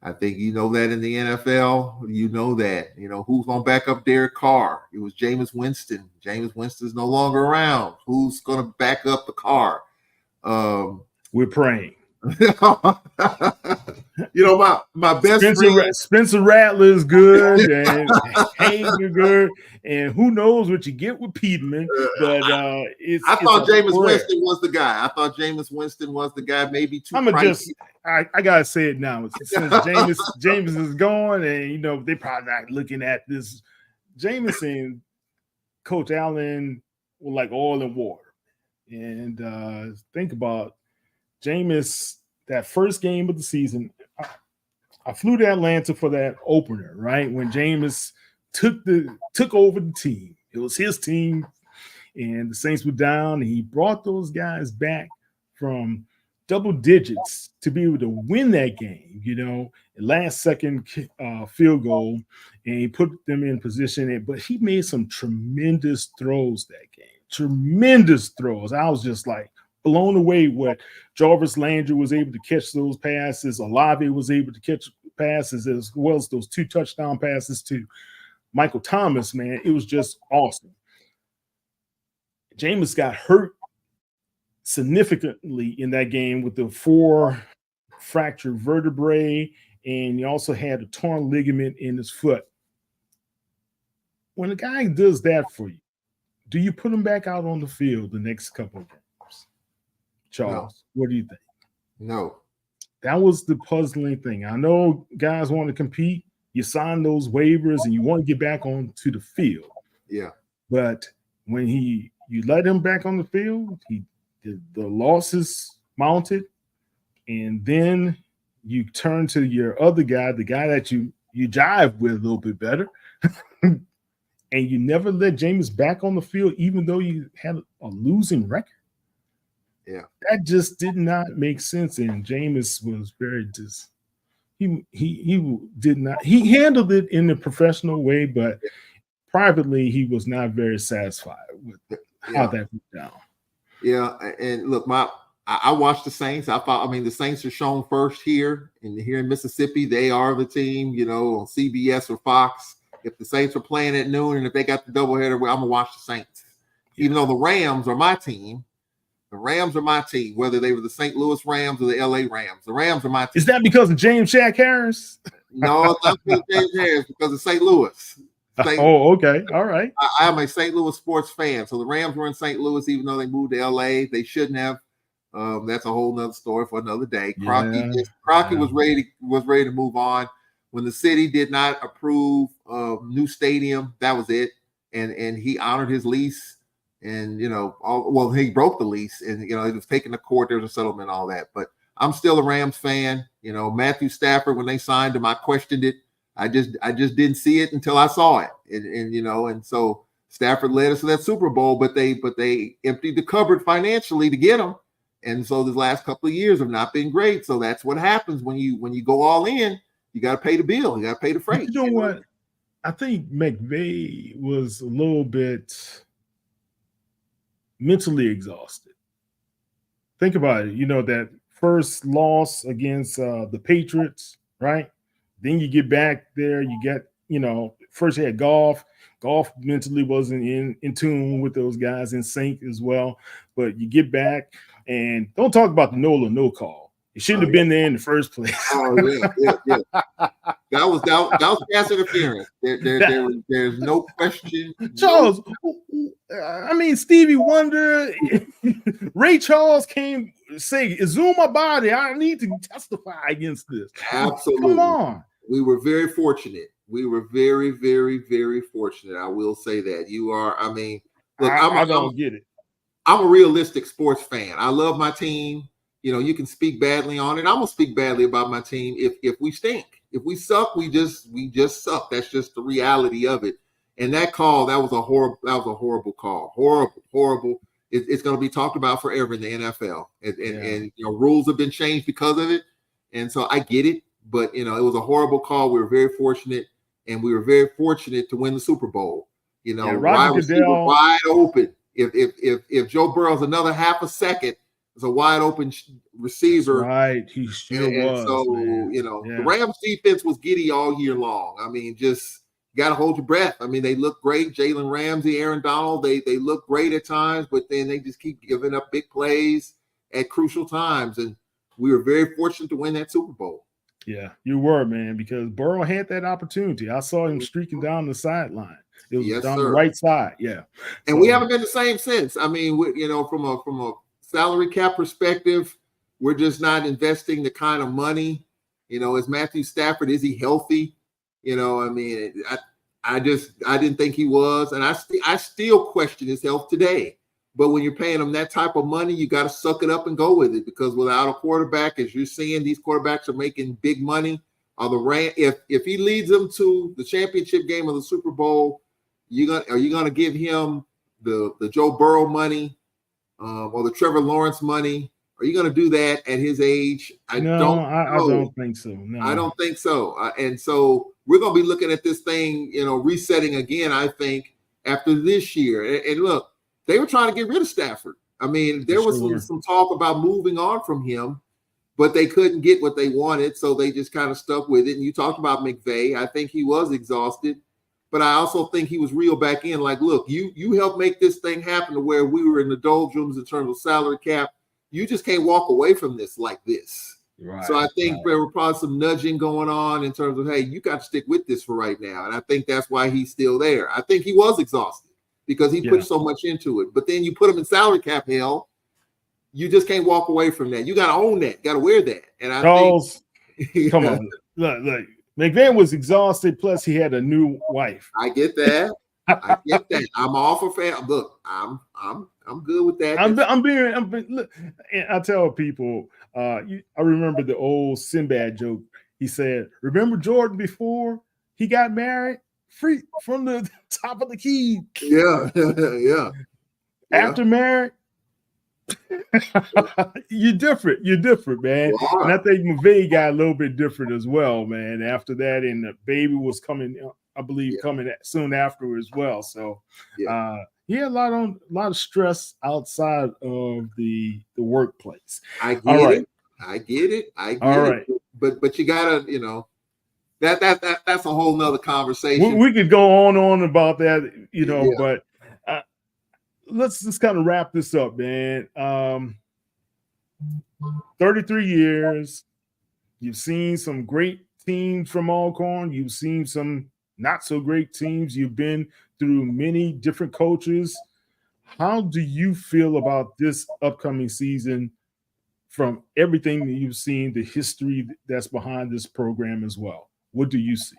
I think you know that in the NFL, who's going to back up Derek Carr? It was Jameis Winston. Jameis Winston's no longer around. Who's going to back up the Carr? We're praying. My best friend Spencer Rattler is good, and Hagen good, and who knows what you get with Peterman. But I thought Jameis Winston was the guy. I thought Jameis Winston was the guy. Maybe too pricey. I gotta say it now. Since Jameis is gone, and they probably not looking at this. Jameis and Coach Allen were like oil and water. And think about Jameis, that first game of the season. I flew to Atlanta for that opener, right? When Jameis took over the team. It was his team, and the Saints were down, and he brought those guys back from double digits to be able to win that game, last second field goal, and he put them in position. But he made some tremendous throws that game. Tremendous throws. I was just like blown away what Jarvis Landry was able to catch those passes. Olave was able to catch passes, as well as those 2 touchdown passes to Michael Thomas, man. It was just awesome. Jameis got hurt significantly in that game with the 4 fractured vertebrae, and he also had a torn ligament in his foot. When a guy does that for you, do you put him back out on the field the next couple of games? Charles, What do you think? No. That was the puzzling thing. I know guys want to compete. You sign those waivers and you want to get back onto the field. Yeah. But when you let him back on the field, the losses mounted, and then you turn to your other guy, the guy that you jive with a little bit better, and you never let Jameis back on the field, even though you had a losing record. Yeah, that just did not make sense. And Jameis was very he did not. He handled it in a professional way, but privately he was not very satisfied with how that went down. Yeah, and look, I watched the Saints. The Saints are shown first here in Mississippi. They are the team, on CBS or Fox. If the Saints are playing at noon, and if they got the doubleheader, I'm gonna watch the Saints. Yeah. Even though the Rams are my team. The Rams are my team, whether they were the St. Louis Rams or the LA Rams. The Rams are my team. Is that because of James Shaq Harris? No, it's not because of James Harris, because of St. Louis. Okay. All right. I am a St. Louis sports fan. So the Rams were in St. Louis, even though they moved to LA. They shouldn't have. That's a whole nother story for another day. Crockett was ready to move on. When the city did not approve new stadium, that was it. And he honored his lease. And, he broke the lease, and, it was taken to court. There was a settlement and all that. But I'm still a Rams fan. Matthew Stafford, when they signed him, I questioned it. I just didn't see it until I saw it. And so Stafford led us to that Super Bowl, but they emptied the cupboard financially to get them. And so the last couple of years have not been great. So that's what happens when you go all in. You got to pay the bill. You got to pay the freight. You know what? I think McVay was a little bit mentally exhausted. Think about it. You know, that first loss against the Patriots, right? Then you get back there. You get, first you had Goff. Goff mentally wasn't in tune with those guys, in sync as well. But you get back, and don't talk about the no call. It shouldn't have been there in the first place. Yeah. That was pass interference. There's no question. Charles, I mean, Stevie Wonder, Ray Charles came say, "Zoom my body. I need to testify against this." Absolutely. Come on. We were very fortunate. We were very, very, very fortunate. I will say that. You are. I mean, look, I don't get it. I'm a realistic sports fan. I love my team. You can speak badly on it. I'm gonna speak badly about my team if we stink. If we suck, we just suck. That's just the reality of it. And that was a horrible call. Horrible. It's going to be talked about forever in the NFL. And rules have been changed because of it. And so I get it, but it was a horrible call. We were very fortunate, and we were very fortunate to win the Super Bowl. Wide receiver wide open. If Joe Burrow's another half a second, it's a wide open receiver. Right, he sure was. So the Rams defense was giddy all year long. I mean, just got to hold your breath. I mean, they look great. Jalen Ramsey, Aaron Donald, they look great at times, but then they just keep giving up big plays at crucial times. And we were very fortunate to win that Super Bowl. Yeah, you were, man, because Burrow had that opportunity. I saw him streaking down the sideline. It was down the right side. Yeah, and we haven't been the same since. I mean, from a salary cap perspective, we're just not investing the kind of money. Is Matthew Stafford, is he healthy? I mean, I didn't think he was, and I still question his health today. But when you're paying him that type of money, you got to suck it up and go with it, because without a quarterback, as you're seeing, these quarterbacks are making big money. If he leads them to the championship game of the Super Bowl, are you gonna give him the Joe Burrow money? Or the Trevor Lawrence money? Are you going to do that at his age? I don't think so. No. I don't think so. And so we're going to be looking at this thing, resetting again, I think, after this year. And look, they were trying to get rid of Stafford. I mean, there was some talk about moving on from him, but they couldn't get what they wanted, so they just kind of stuck with it. And you talked about McVay. I think he was exhausted. But I also think he was reeled back in. Like, look, you helped make this thing happen to where we were in the doldrums in terms of salary cap. You just can't walk away from this like this. Right, so I think there were probably some nudging going on in terms of, hey, you got to stick with this for right now. And I think that's why he's still there. I think he was exhausted because he put so much into it. But then you put him in salary cap hell. You just can't walk away from that. You got to own that. Got to wear that. And I think, come on, look. McVay was exhausted. Plus, he had a new wife. I get that. I'm all for fan. Look, I'm good with that. Look, I tell people. I remember the old Sinbad joke. He said, "Remember Jordan before he got married? Free from the top of the key." Yeah. After married. You're different, man. Wow. And I think McVay got a little bit different as well, man. After that, and the baby was coming, I believe, coming soon after as well. So, he had a lot of stress outside of the workplace. I get it. But you gotta, that's a whole nother conversation. We could go on about that, but. Let's just kind of wrap this up, man. 33 years. You've seen some great teams from Alcorn. You've seen some not so great teams. You've been through many different coaches. How do you feel about this upcoming season from everything that you've seen, the history that's behind this program as well? What do you see?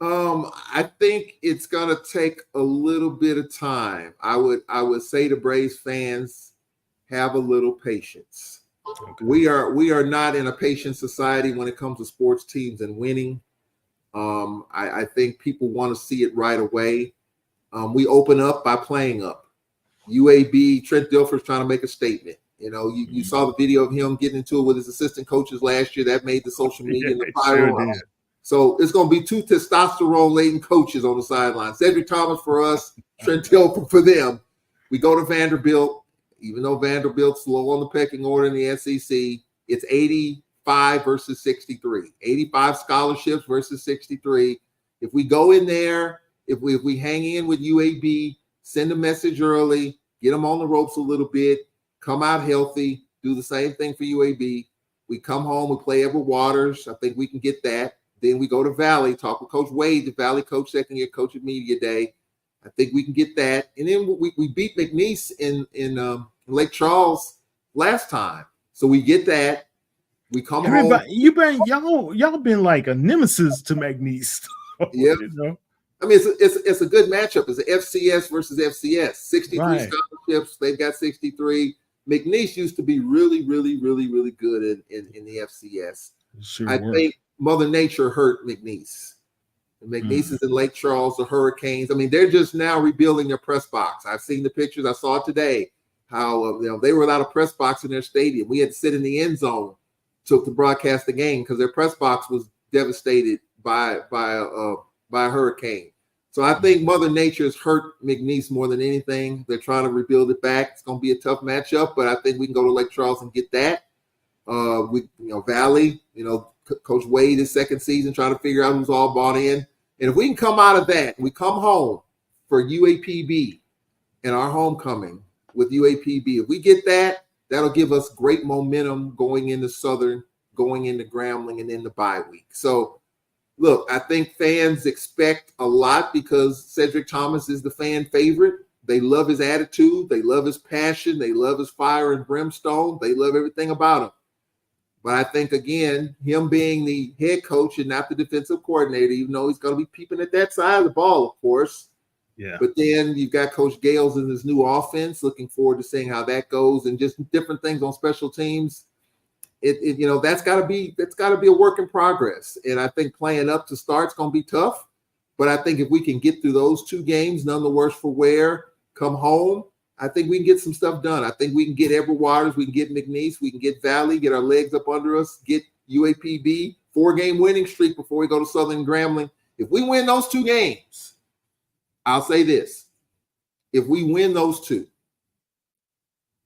I think it's gonna take a little bit of time. I would say to Braves fans, have a little patience. Okay. We are not in a patient society when it comes to sports teams and winning. I think people want to see it right away. we open up by playing up. UAB, Trent Dilfer's trying to make a statement. You saw the video of him getting into it with his assistant coaches last year. That made the social media and the viral. Sure. So it's going to be 2 testosterone-laden coaches on the sideline. Cedric Thomas for us, Trent Dilfer for them. We go to Vanderbilt. Even though Vanderbilt's low on the pecking order in the SEC, it's 85 versus 63. 85 scholarships versus 63. If we go in there, if we hang in with UAB, send a message early, get them on the ropes a little bit, come out healthy, do the same thing for UAB. We come home, we play Edward Waters. I think we can get that. Then we go to Valley, talk with Coach Wade, the Valley coach, second year coach at Media Day. I think we can get that. And then we beat McNeese in Lake Charles last time. So we get that. We come home. Y'all been like a nemesis to McNeese. Yeah. I mean, it's a good matchup. It's an FCS versus FCS. 63 scholarships. They've got 63. McNeese used to be really, really, really, really good in the FCS. Sure I think Mother Nature hurt McNeese. McNeese is in Lake Charles, the Hurricanes. I mean, they're just now rebuilding their press box. I've seen the pictures. I saw it today. How they were without a press box in their stadium. We had to sit in the end zone to broadcast the game because their press box was devastated by a hurricane. So I think Mother Nature has hurt McNeese more than anything. They're trying to rebuild it back. It's going to be a tough matchup, but I think we can go to Lake Charles and get that. Valley, Coach Wade, his second season, trying to figure out who's all bought in. And if we can come out of that, we come home for UAPB and our homecoming with UAPB. If we get that, that'll give us great momentum going into Southern, going into Grambling, and then the bye week. So, look, I think fans expect a lot because Cedric Thomas is the fan favorite. They love his attitude. They love his passion. They love his fire and brimstone. They love everything about him. But I think, again, him being the head coach and not the defensive coordinator, even though he's going to be peeping at that side of the ball, of course. Yeah. But then you've got Coach Gales in his new offense. Looking forward to seeing how that goes and just different things on special teams. That's got to be a work in progress. And I think playing up to start's going to be tough. But I think if we can get through those 2 games, none the worse for wear, come home, I think we can get some stuff done. I think we can get Edward Waters, we can get McNeese, we can get Valley, get our legs up under us, get UAPB, 4-game winning streak before we go to Southern Grambling. If we win those 2 games, I'll say this. If we win those 2,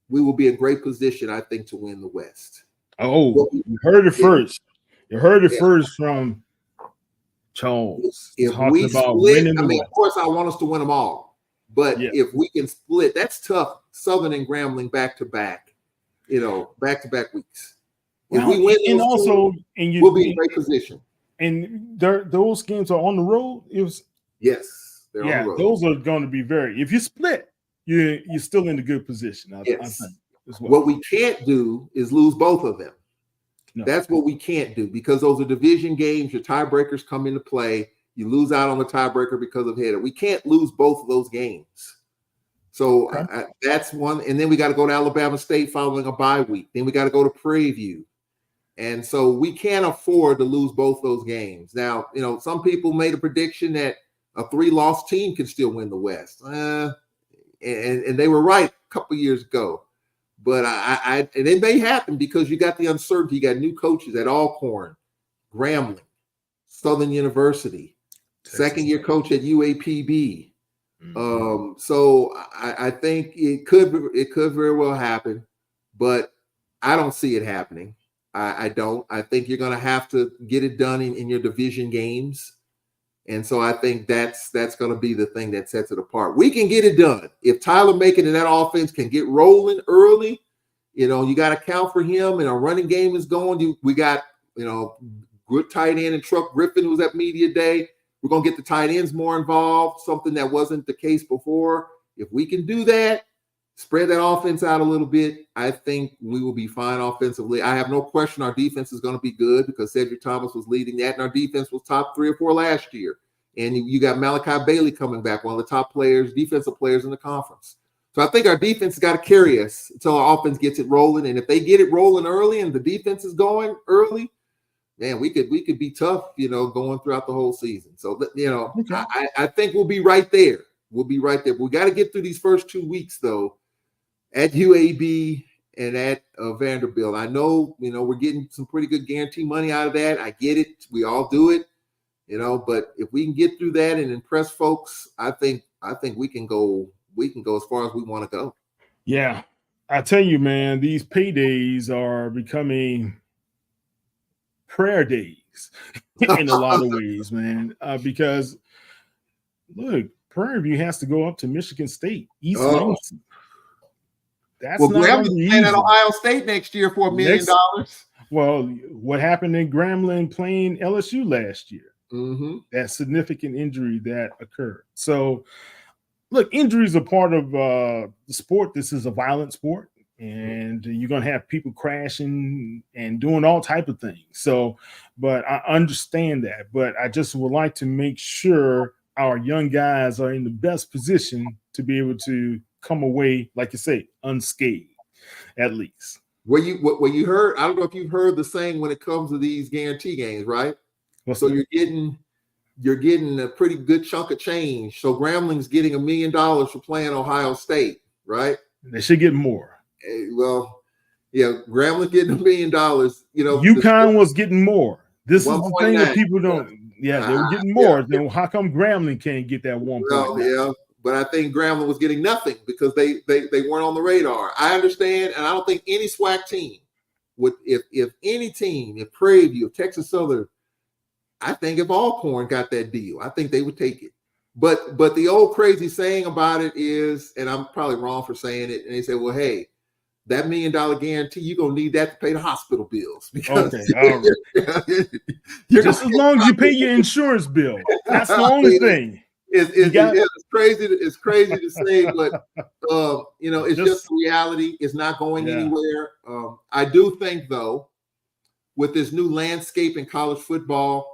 we will be in great position, I think, to win the West. Oh, you heard it first. You heard it first from Charles. If we split, of course, I want us to win them all. But if we can split, that's tough. Southern and Grambling back-to-back, back-to-back weeks. If we win those we'll be in great position. And those games are on the road? Yes, they're on the road. Those are going to be if you split, you're still in a good position. I think. What we can't do is lose both of them. No. That's what we can't do because those are division games. Your tiebreakers come into play. You lose out on the tiebreaker because of header. We can't lose both of those games. So that's one. And then we got to go to Alabama State following a bye week. Then we got to go to Prairie View. And so we can't afford to lose both those games. Now, some people made a prediction that a 3-loss team can still win the West. And they were right a couple years ago. But and it may happen because you got the uncertainty. You got new coaches at Alcorn, Grambling, Southern University, second-year coach at UAPB. So I think it could very well happen, but I don't see it happening. I don't. I think you're going to have to get it done in your division games. And so I think that's going to be the thing that sets it apart. We can get it done. If Tyler Macon and that offense can get rolling early, you got to count for him and our running game is going. We got, good tight end and Truck Griffin who was at Media Day. We're going to get the tight ends more involved, something that wasn't the case before. If we can do that, spread that offense out a little bit, I think we will be fine offensively. I have no question our defense is going to be good because Cedric Thomas was leading that, and our defense was top 3 or 4 last year. And you got Malachi Bailey coming back, one of the top defensive players in the conference. So I think our defense has got to carry us until our offense gets it rolling. And if they get it rolling early and the defense is going early, man, we could be tough, going throughout the whole season. So, I think we'll be right there. We'll be right there. But we got to get through these first 2 weeks though, at UAB and at Vanderbilt. I know, we're getting some pretty good guarantee money out of that. I get it. We all do it, but if we can get through that and impress folks, I think we can go as far as we want to go. Yeah. I tell you, man, these paydays are becoming prayer days in a lot of ways, man, because look, Prairie View has to go up to Michigan State, East Lansing. That's not Grambling playing at Ohio State next year for $1 million. Well, what happened in Grambling playing LSU last year? Mm-hmm. That significant injury that occurred. So, look, injuries are part of the sport. This is a violent sport, and you're going to have people crashing and doing all type of things. So, but I understand that. But I just would like to make sure our young guys are in the best position to be able to come away, like you say, unscathed, at least. What you heard, I don't know if you've heard the saying when it comes to these guarantee games, right? So you're getting a pretty good chunk of change. So Grambling's getting $1 million for playing Ohio State, right? They should get more. Well, yeah, Grambling's getting $1 million. UConn was getting more. This is the thing that people don't. Yeah, they were getting more. Then how come Grambling can't get that 1 point? Yeah, but I think Grambling was getting nothing because they weren't on the radar. I understand, and I don't think any SWAC team would. If any team, if Prairie View, if Texas Southern, I think if Alcorn got that deal, I think they would take it. But the old crazy saying about it is, and I'm probably wrong for saying it, and they say, well, hey, that $1 million guarantee, you're going to need that to pay the hospital bills. Because just as long as you pay your insurance bill. That's the only thing. It's crazy. It's crazy to say, but it's just reality. It's not going anywhere. I do think, though, with this new landscape in college football,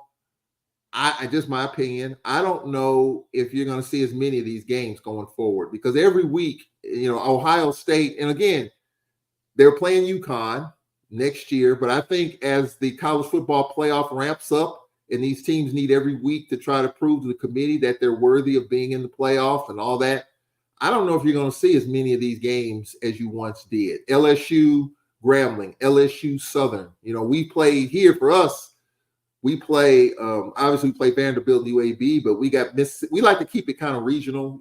I just my opinion, I don't know if you're going to see as many of these games going forward because every week, Ohio State, and again, they're playing UConn next year, but I think as the college football playoff ramps up and these teams need every week to try to prove to the committee that they're worthy of being in the playoff and all that, I don't know if you're going to see as many of these games as you once did. LSU, Grambling, LSU, Southern. We play here for us. We play, obviously we play Vanderbilt and UAB, but we like to keep it kind of regional.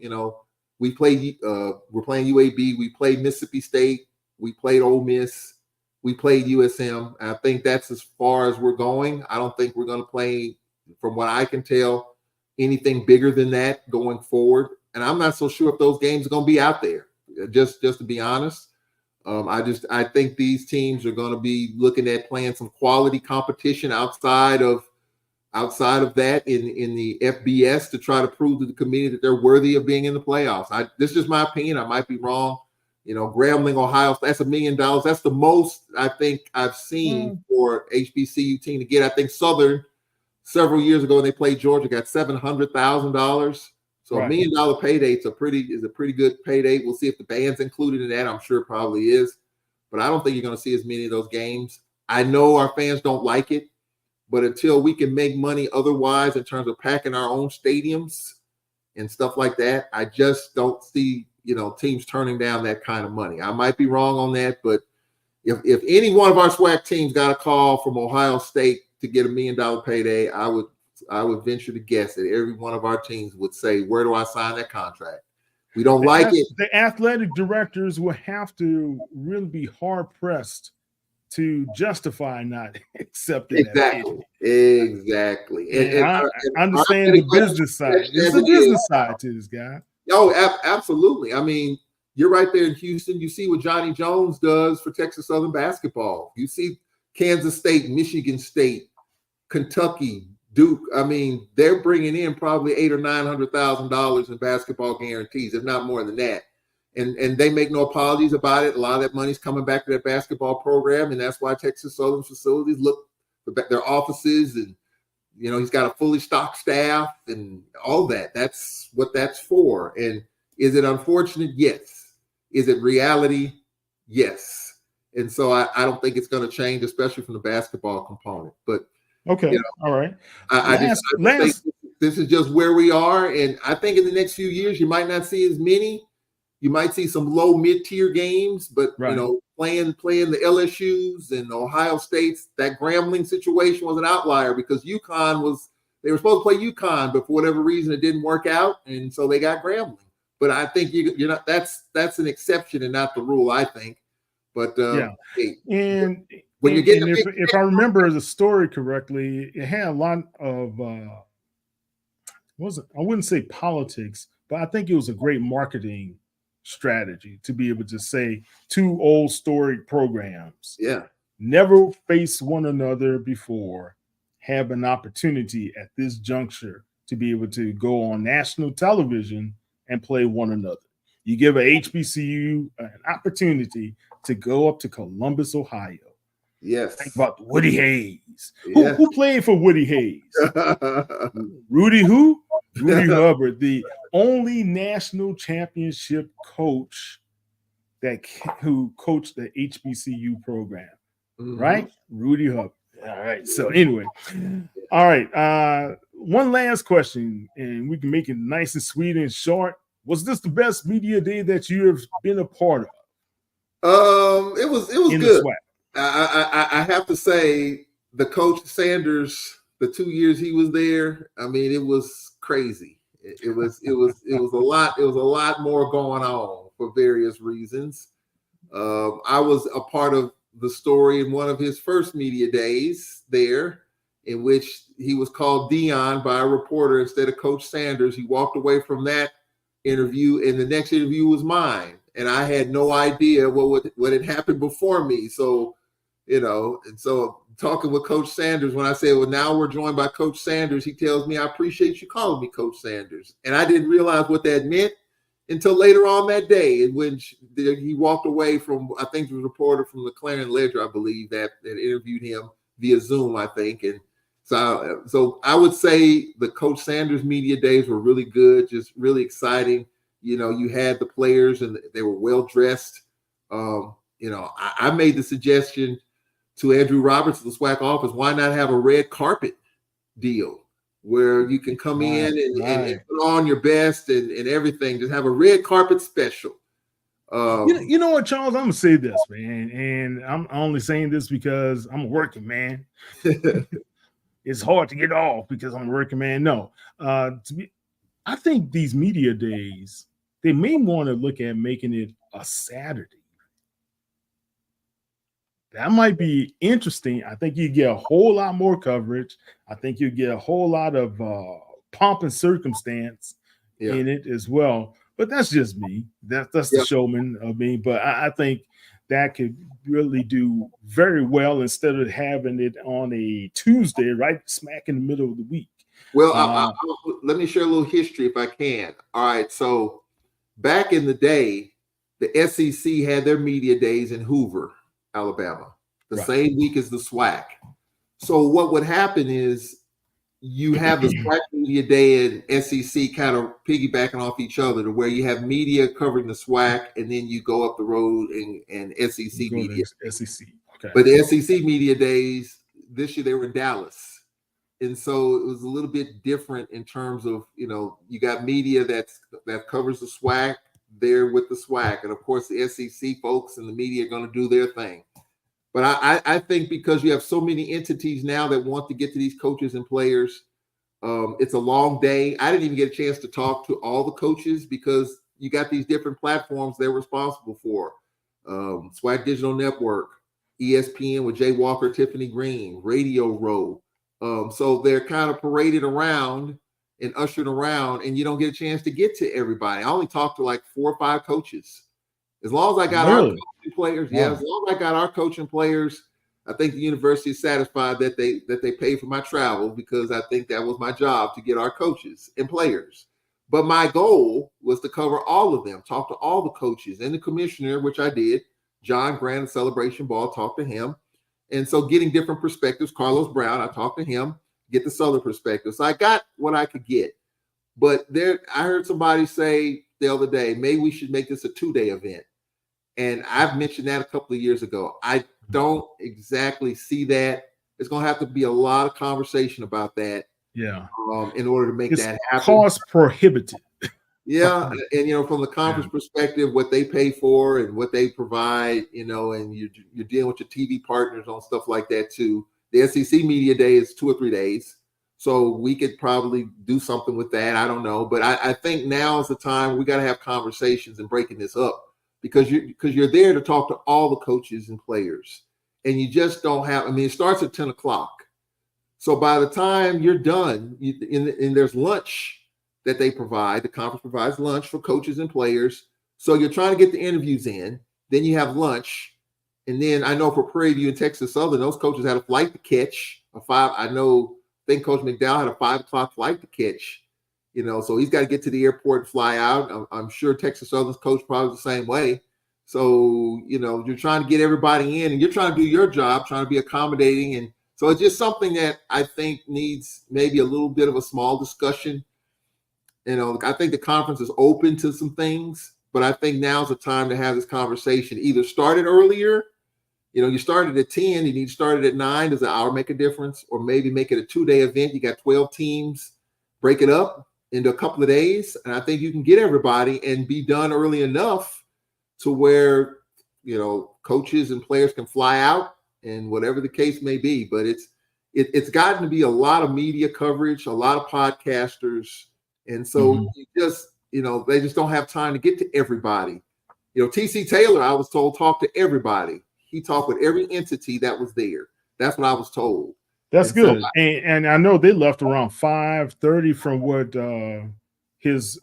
We're playing UAB. We played Mississippi State. We played Ole Miss. We played USM. I think that's as far as we're going. I don't think we're going to play, from what I can tell, anything bigger than that going forward. And I'm not so sure if those games are going to be out there, just to be honest. I think these teams are going to be looking at playing some quality competition outside of that in the FBS to try to prove to the committee that they're worthy of being in the playoffs. This is just my opinion. I might be wrong. Grambling, Ohio, that's $1 million. That's the most I think I've seen for HBCU team to get. I think Southern several years ago when they played Georgia got $700,000. So $1 million payday is a pretty good payday. We'll see if the band's included in that. I'm sure it probably is, but I don't think you're going to see as many of those games. I know our fans don't like it, but until we can make money otherwise in terms of packing our own stadiums and stuff like that, I just don't see teams turning down that kind of money. I might be wrong on that, but if any one of our SWAC teams got a call from Ohio State to get $1 million payday, I would venture to guess that every one of our teams would say, where do I sign that contract? We don't like it. The athletic directors will have to really be hard pressed to justify not accepting exactly. And I understand the business side. There's a business side to this guy. Oh, absolutely. I mean, you're right there in Houston. You see what Johnny Jones does for Texas Southern basketball. You see Kansas State, Michigan State, Kentucky, Duke. I mean, they're bringing in probably $800,000 or $900,000 in basketball guarantees, if not more than that. And they make no apologies about it. A lot of that money's coming back to that basketball program, and that's why Texas Southern facilities look at their offices, and he's got a fully stocked staff and all that. That's what that's for. And is it unfortunate? Yes. Is it reality? Yes. And so I don't think it's going to change, especially from the basketball component. But okay, all right. I think this is just where we are. And I think in the next few years, you might not see as many. You might see some low mid-tier games, but Right. playing the LSUs and Ohio States, that Grambling situation was an outlier because they were supposed to play UConn, but for whatever reason it didn't work out, and so they got Grambling. But I think you're not. That's an exception and not the rule, I think. But hey, and when you're getting if I remember the story correctly, it had a lot of I wouldn't say politics, but I think it was a great marketing strategy to be able to say two old storied programs, never faced one another before, have an opportunity at this juncture to be able to go on national television and play one another. You give a HBCU an opportunity to go up to Columbus, Ohio. Yes. Think about Woody Hayes. Yes. Who played for Woody Hayes? Rudy who? Rudy Hubbard, the only national championship coach who coached the HBCU program, right? Rudy Hubbard. All right. So anyway, all right. One last question, and we can make it nice and sweet and short. Was this the best media day that you have been a part of? It was good. I have to say, the coach Sanders, the 2 years he was there, I mean, it was crazy. It was a lot. It was a lot more going on for various reasons. I was a part of the story in one of his first media days there, in which he was called Dion by a reporter instead of Coach Sanders. He walked away from that interview, and the next interview was mine, and I had no idea what had happened before me. So, and so talking with Coach Sanders, when I said, well, now we're joined by Coach Sanders, he tells me, I appreciate you calling me Coach Sanders. And I didn't realize what that meant until later on that day, when he walked away from, I think it was a reporter from the Clarion Ledger, I believe, that interviewed him via Zoom, I think. And so I would say the Coach Sanders media days were really good, just really exciting. You had the players and they were well dressed. I made the suggestion to Andrew Roberts of the SWAC office, why not have a red carpet deal where you can come in and put on your best and everything, just have a red carpet special. You know what, Charles, I'm gonna say this, man, and I'm only saying this because I'm a working man. It's hard to get off because I'm a working man. No, I think these media days, they may want to look at making it a Saturday. That might be interesting. I think you get a whole lot more coverage. I think you get a whole lot of pomp and circumstance in it as well. But that's just me. That's the showman of me. But I think that could really do very well instead of having it on a Tuesday, right smack in the middle of the week. Well, let me share a little history if I can. All right. So back in the day, the SEC had their media days in Hoover, Alabama, the same week as the SWAC. So what would happen is you have the SWAC media day and SEC kind of piggybacking off each other, to where you have media covering the SWAC, and then you go up the road and SEC media. SEC. Okay. But the SEC media days this year, they were in Dallas. And so it was a little bit different in terms of, you got media that covers the SWAC there with the SWAC. And of course, the SEC folks and the media are going to do their thing. But I think because you have so many entities now that want to get to these coaches and players, it's a long day. I didn't even get a chance to talk to all the coaches because you got these different platforms they're responsible for. SWAC Digital Network, ESPN with Jay Walker, Tiffany Green, Radio Row. So they're kind of paraded around and ushered around, and you don't get a chance to get to everybody. I only talked to like 4 or 5 coaches. As long as I got our coaching players, as long as I got our coaching players, I think the university is satisfied that they paid for my travel, because I think that was my job, to get our coaches and players. But my goal was to cover all of them, talk to all the coaches and the commissioner, which I did. John Grant, Celebration Ball, talked to him. And so getting different perspectives, Carlos Brown, I talked to him, get the Southern perspective. So I got what I could get. But I heard somebody say the other day, maybe we should make this a 2-day event. And I've mentioned that a couple of years ago. I don't exactly see that. It's going to have to be a lot of conversation about that. Yeah. in order to make It's that happen. cost prohibitive. Yeah, and from the conference perspective, what they pay for and what they provide, and you're dealing with your TV partners on stuff like that too. The SEC Media Day is 2 or 3 days, so we could probably do something with that. I don't know, but I think now is the time we got to have conversations and breaking this up because you're there to talk to all the coaches and players, and you just don't have. I mean, it starts at 10 o'clock, so by the time you're done, and there's lunch that they provide. The conference provides lunch for coaches and players. So you're trying to get the interviews in. Then you have lunch. And then I know for Prairie View and Texas Southern, those coaches had a flight to catch. I think Coach McDowell had a 5 o'clock flight to catch. So he's got to get to the airport and fly out. I'm sure Texas Southern's coach probably the same way. So, you're trying to get everybody in and you're trying to do your job, trying to be accommodating. And so it's just something that I think needs maybe a little bit of a small discussion. I think the conference is open to some things, but I think now's the time to have this conversation. Either start it earlier, you started at 10, you need to start it at 9. Does an hour make a difference? Or maybe make it a 2-day event. You got 12 teams, break it up into a couple of days. And I think you can get everybody and be done early enough to where, coaches and players can fly out and whatever the case may be. But it's gotten to be a lot of media coverage, a lot of podcasters. And so they just don't have time to get to everybody. TC Taylor, I was told, talked to everybody. He talked with every entity that was there. That's what I was told. That's good. And I know they left around 5:30 from what his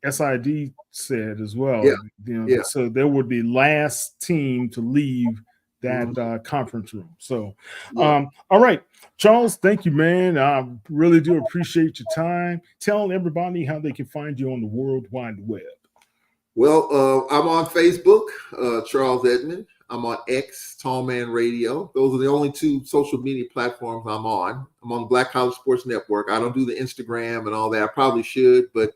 SID said as well. Yeah. So they were the last team to leave that conference room. So, all right, Charles, thank you, man. I really do appreciate your time. Tell everybody how they can find you on the World Wide Web. Well, I'm on Facebook, Charles Edmond. I'm on X, Tall Man Radio. Those are the only 2 social media platforms I'm on. I'm on the Black College Sports Network. I don't do the Instagram and all that. I probably should, but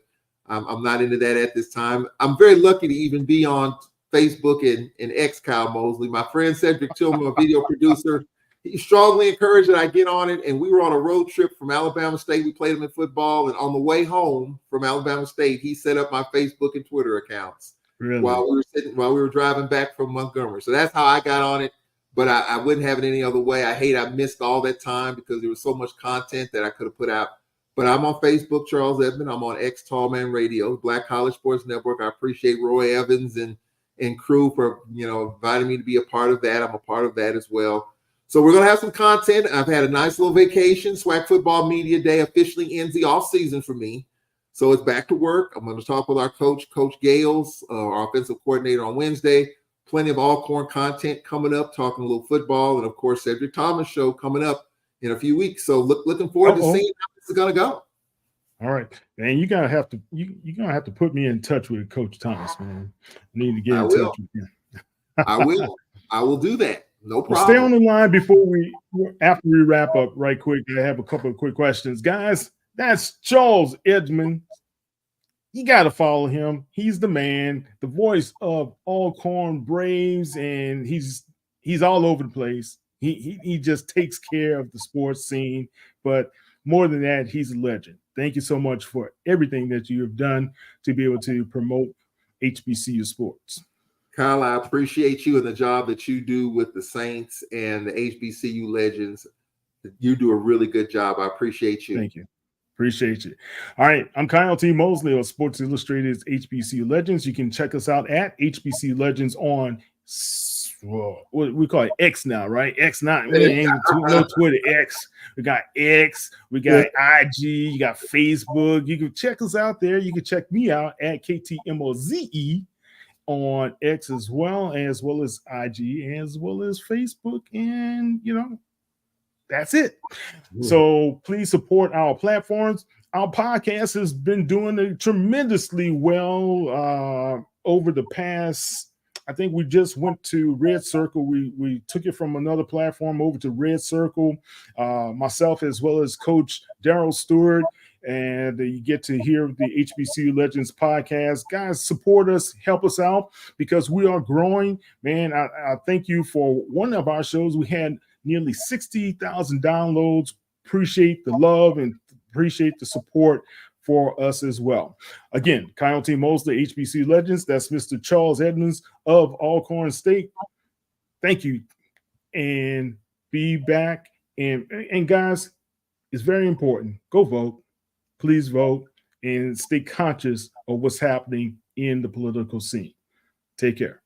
I'm not into that at this time. I'm very lucky to even be on Facebook and X, Kyle Mosley. My friend Cedric Tillman, a video producer, he strongly encouraged that I get on it. And we were on a road trip from Alabama State. We played them in football. And on the way home from Alabama State, he set up my Facebook and Twitter accounts while we were driving back from Montgomery. So that's how I got on it. But I wouldn't have it any other way. I missed all that time because there was so much content that I could have put out. But I'm on Facebook, Charles Edmond. I'm on X, Tall Man Radio, Black College Sports Network. I appreciate Roy Evans and crew for inviting me to be a part of that. I'm a part of that as well. So we're going to have some content. I've had a nice little vacation. SWAC Football Media Day officially ends the off season for me. So it's back to work. I'm going to talk with our Coach Gales, our offensive coordinator, on Wednesday. Plenty of Alcorn content coming up, talking a little football, and of course Cedric Thomas show coming up in a few weeks. So looking forward to seeing how this is going to go. All right, man. You're gonna have to put me in touch with Coach Thomas, man. I need to get in touch with him. I will do that. No problem. Well, stay on the line after we wrap up right quick. I have a couple of quick questions, guys. That's Charles Edmond. You got to follow him. He's the man, the voice of Alcorn Braves, and he's all over the place. He just takes care of the sports scene, but more than that, he's a legend. Thank you so much for everything that you have done to be able to promote HBCU sports. Kyle, I appreciate you and the job that you do with the Saints and the HBCU legends. You do a really good job. I appreciate you. Thank you. Appreciate you. All right. I'm Kyle T. Mosley of Sports Illustrated's HBCU Legends. You can check us out at HBCU Legends on what we call it X now, right? X9. We ain't no Twitter. X. We got X. We got IG. You got Facebook. You can check us out there. You can check me out at KTMOZE on X as well as IG, as well as Facebook, and that's it. So please support our platforms. Our podcast has been doing tremendously well over the past. I think we just went to Red Circle. We took it from another platform over to Red Circle. Myself as well as Coach Daryl Stewart. And you get to hear the HBCU Legends podcast. Guys, support us, help us out because we are growing. Man, I thank you for one of our shows. We had nearly 60,000 downloads appreciate the love and appreciate the support for us as well. Again, Kyle T. Mosley, HBCU Legends. That's Mr. Charles Edmonds of Alcorn State. Thank you. And be back. And guys, it's very important. Go vote. Please vote and stay conscious of what's happening in the political scene. Take care.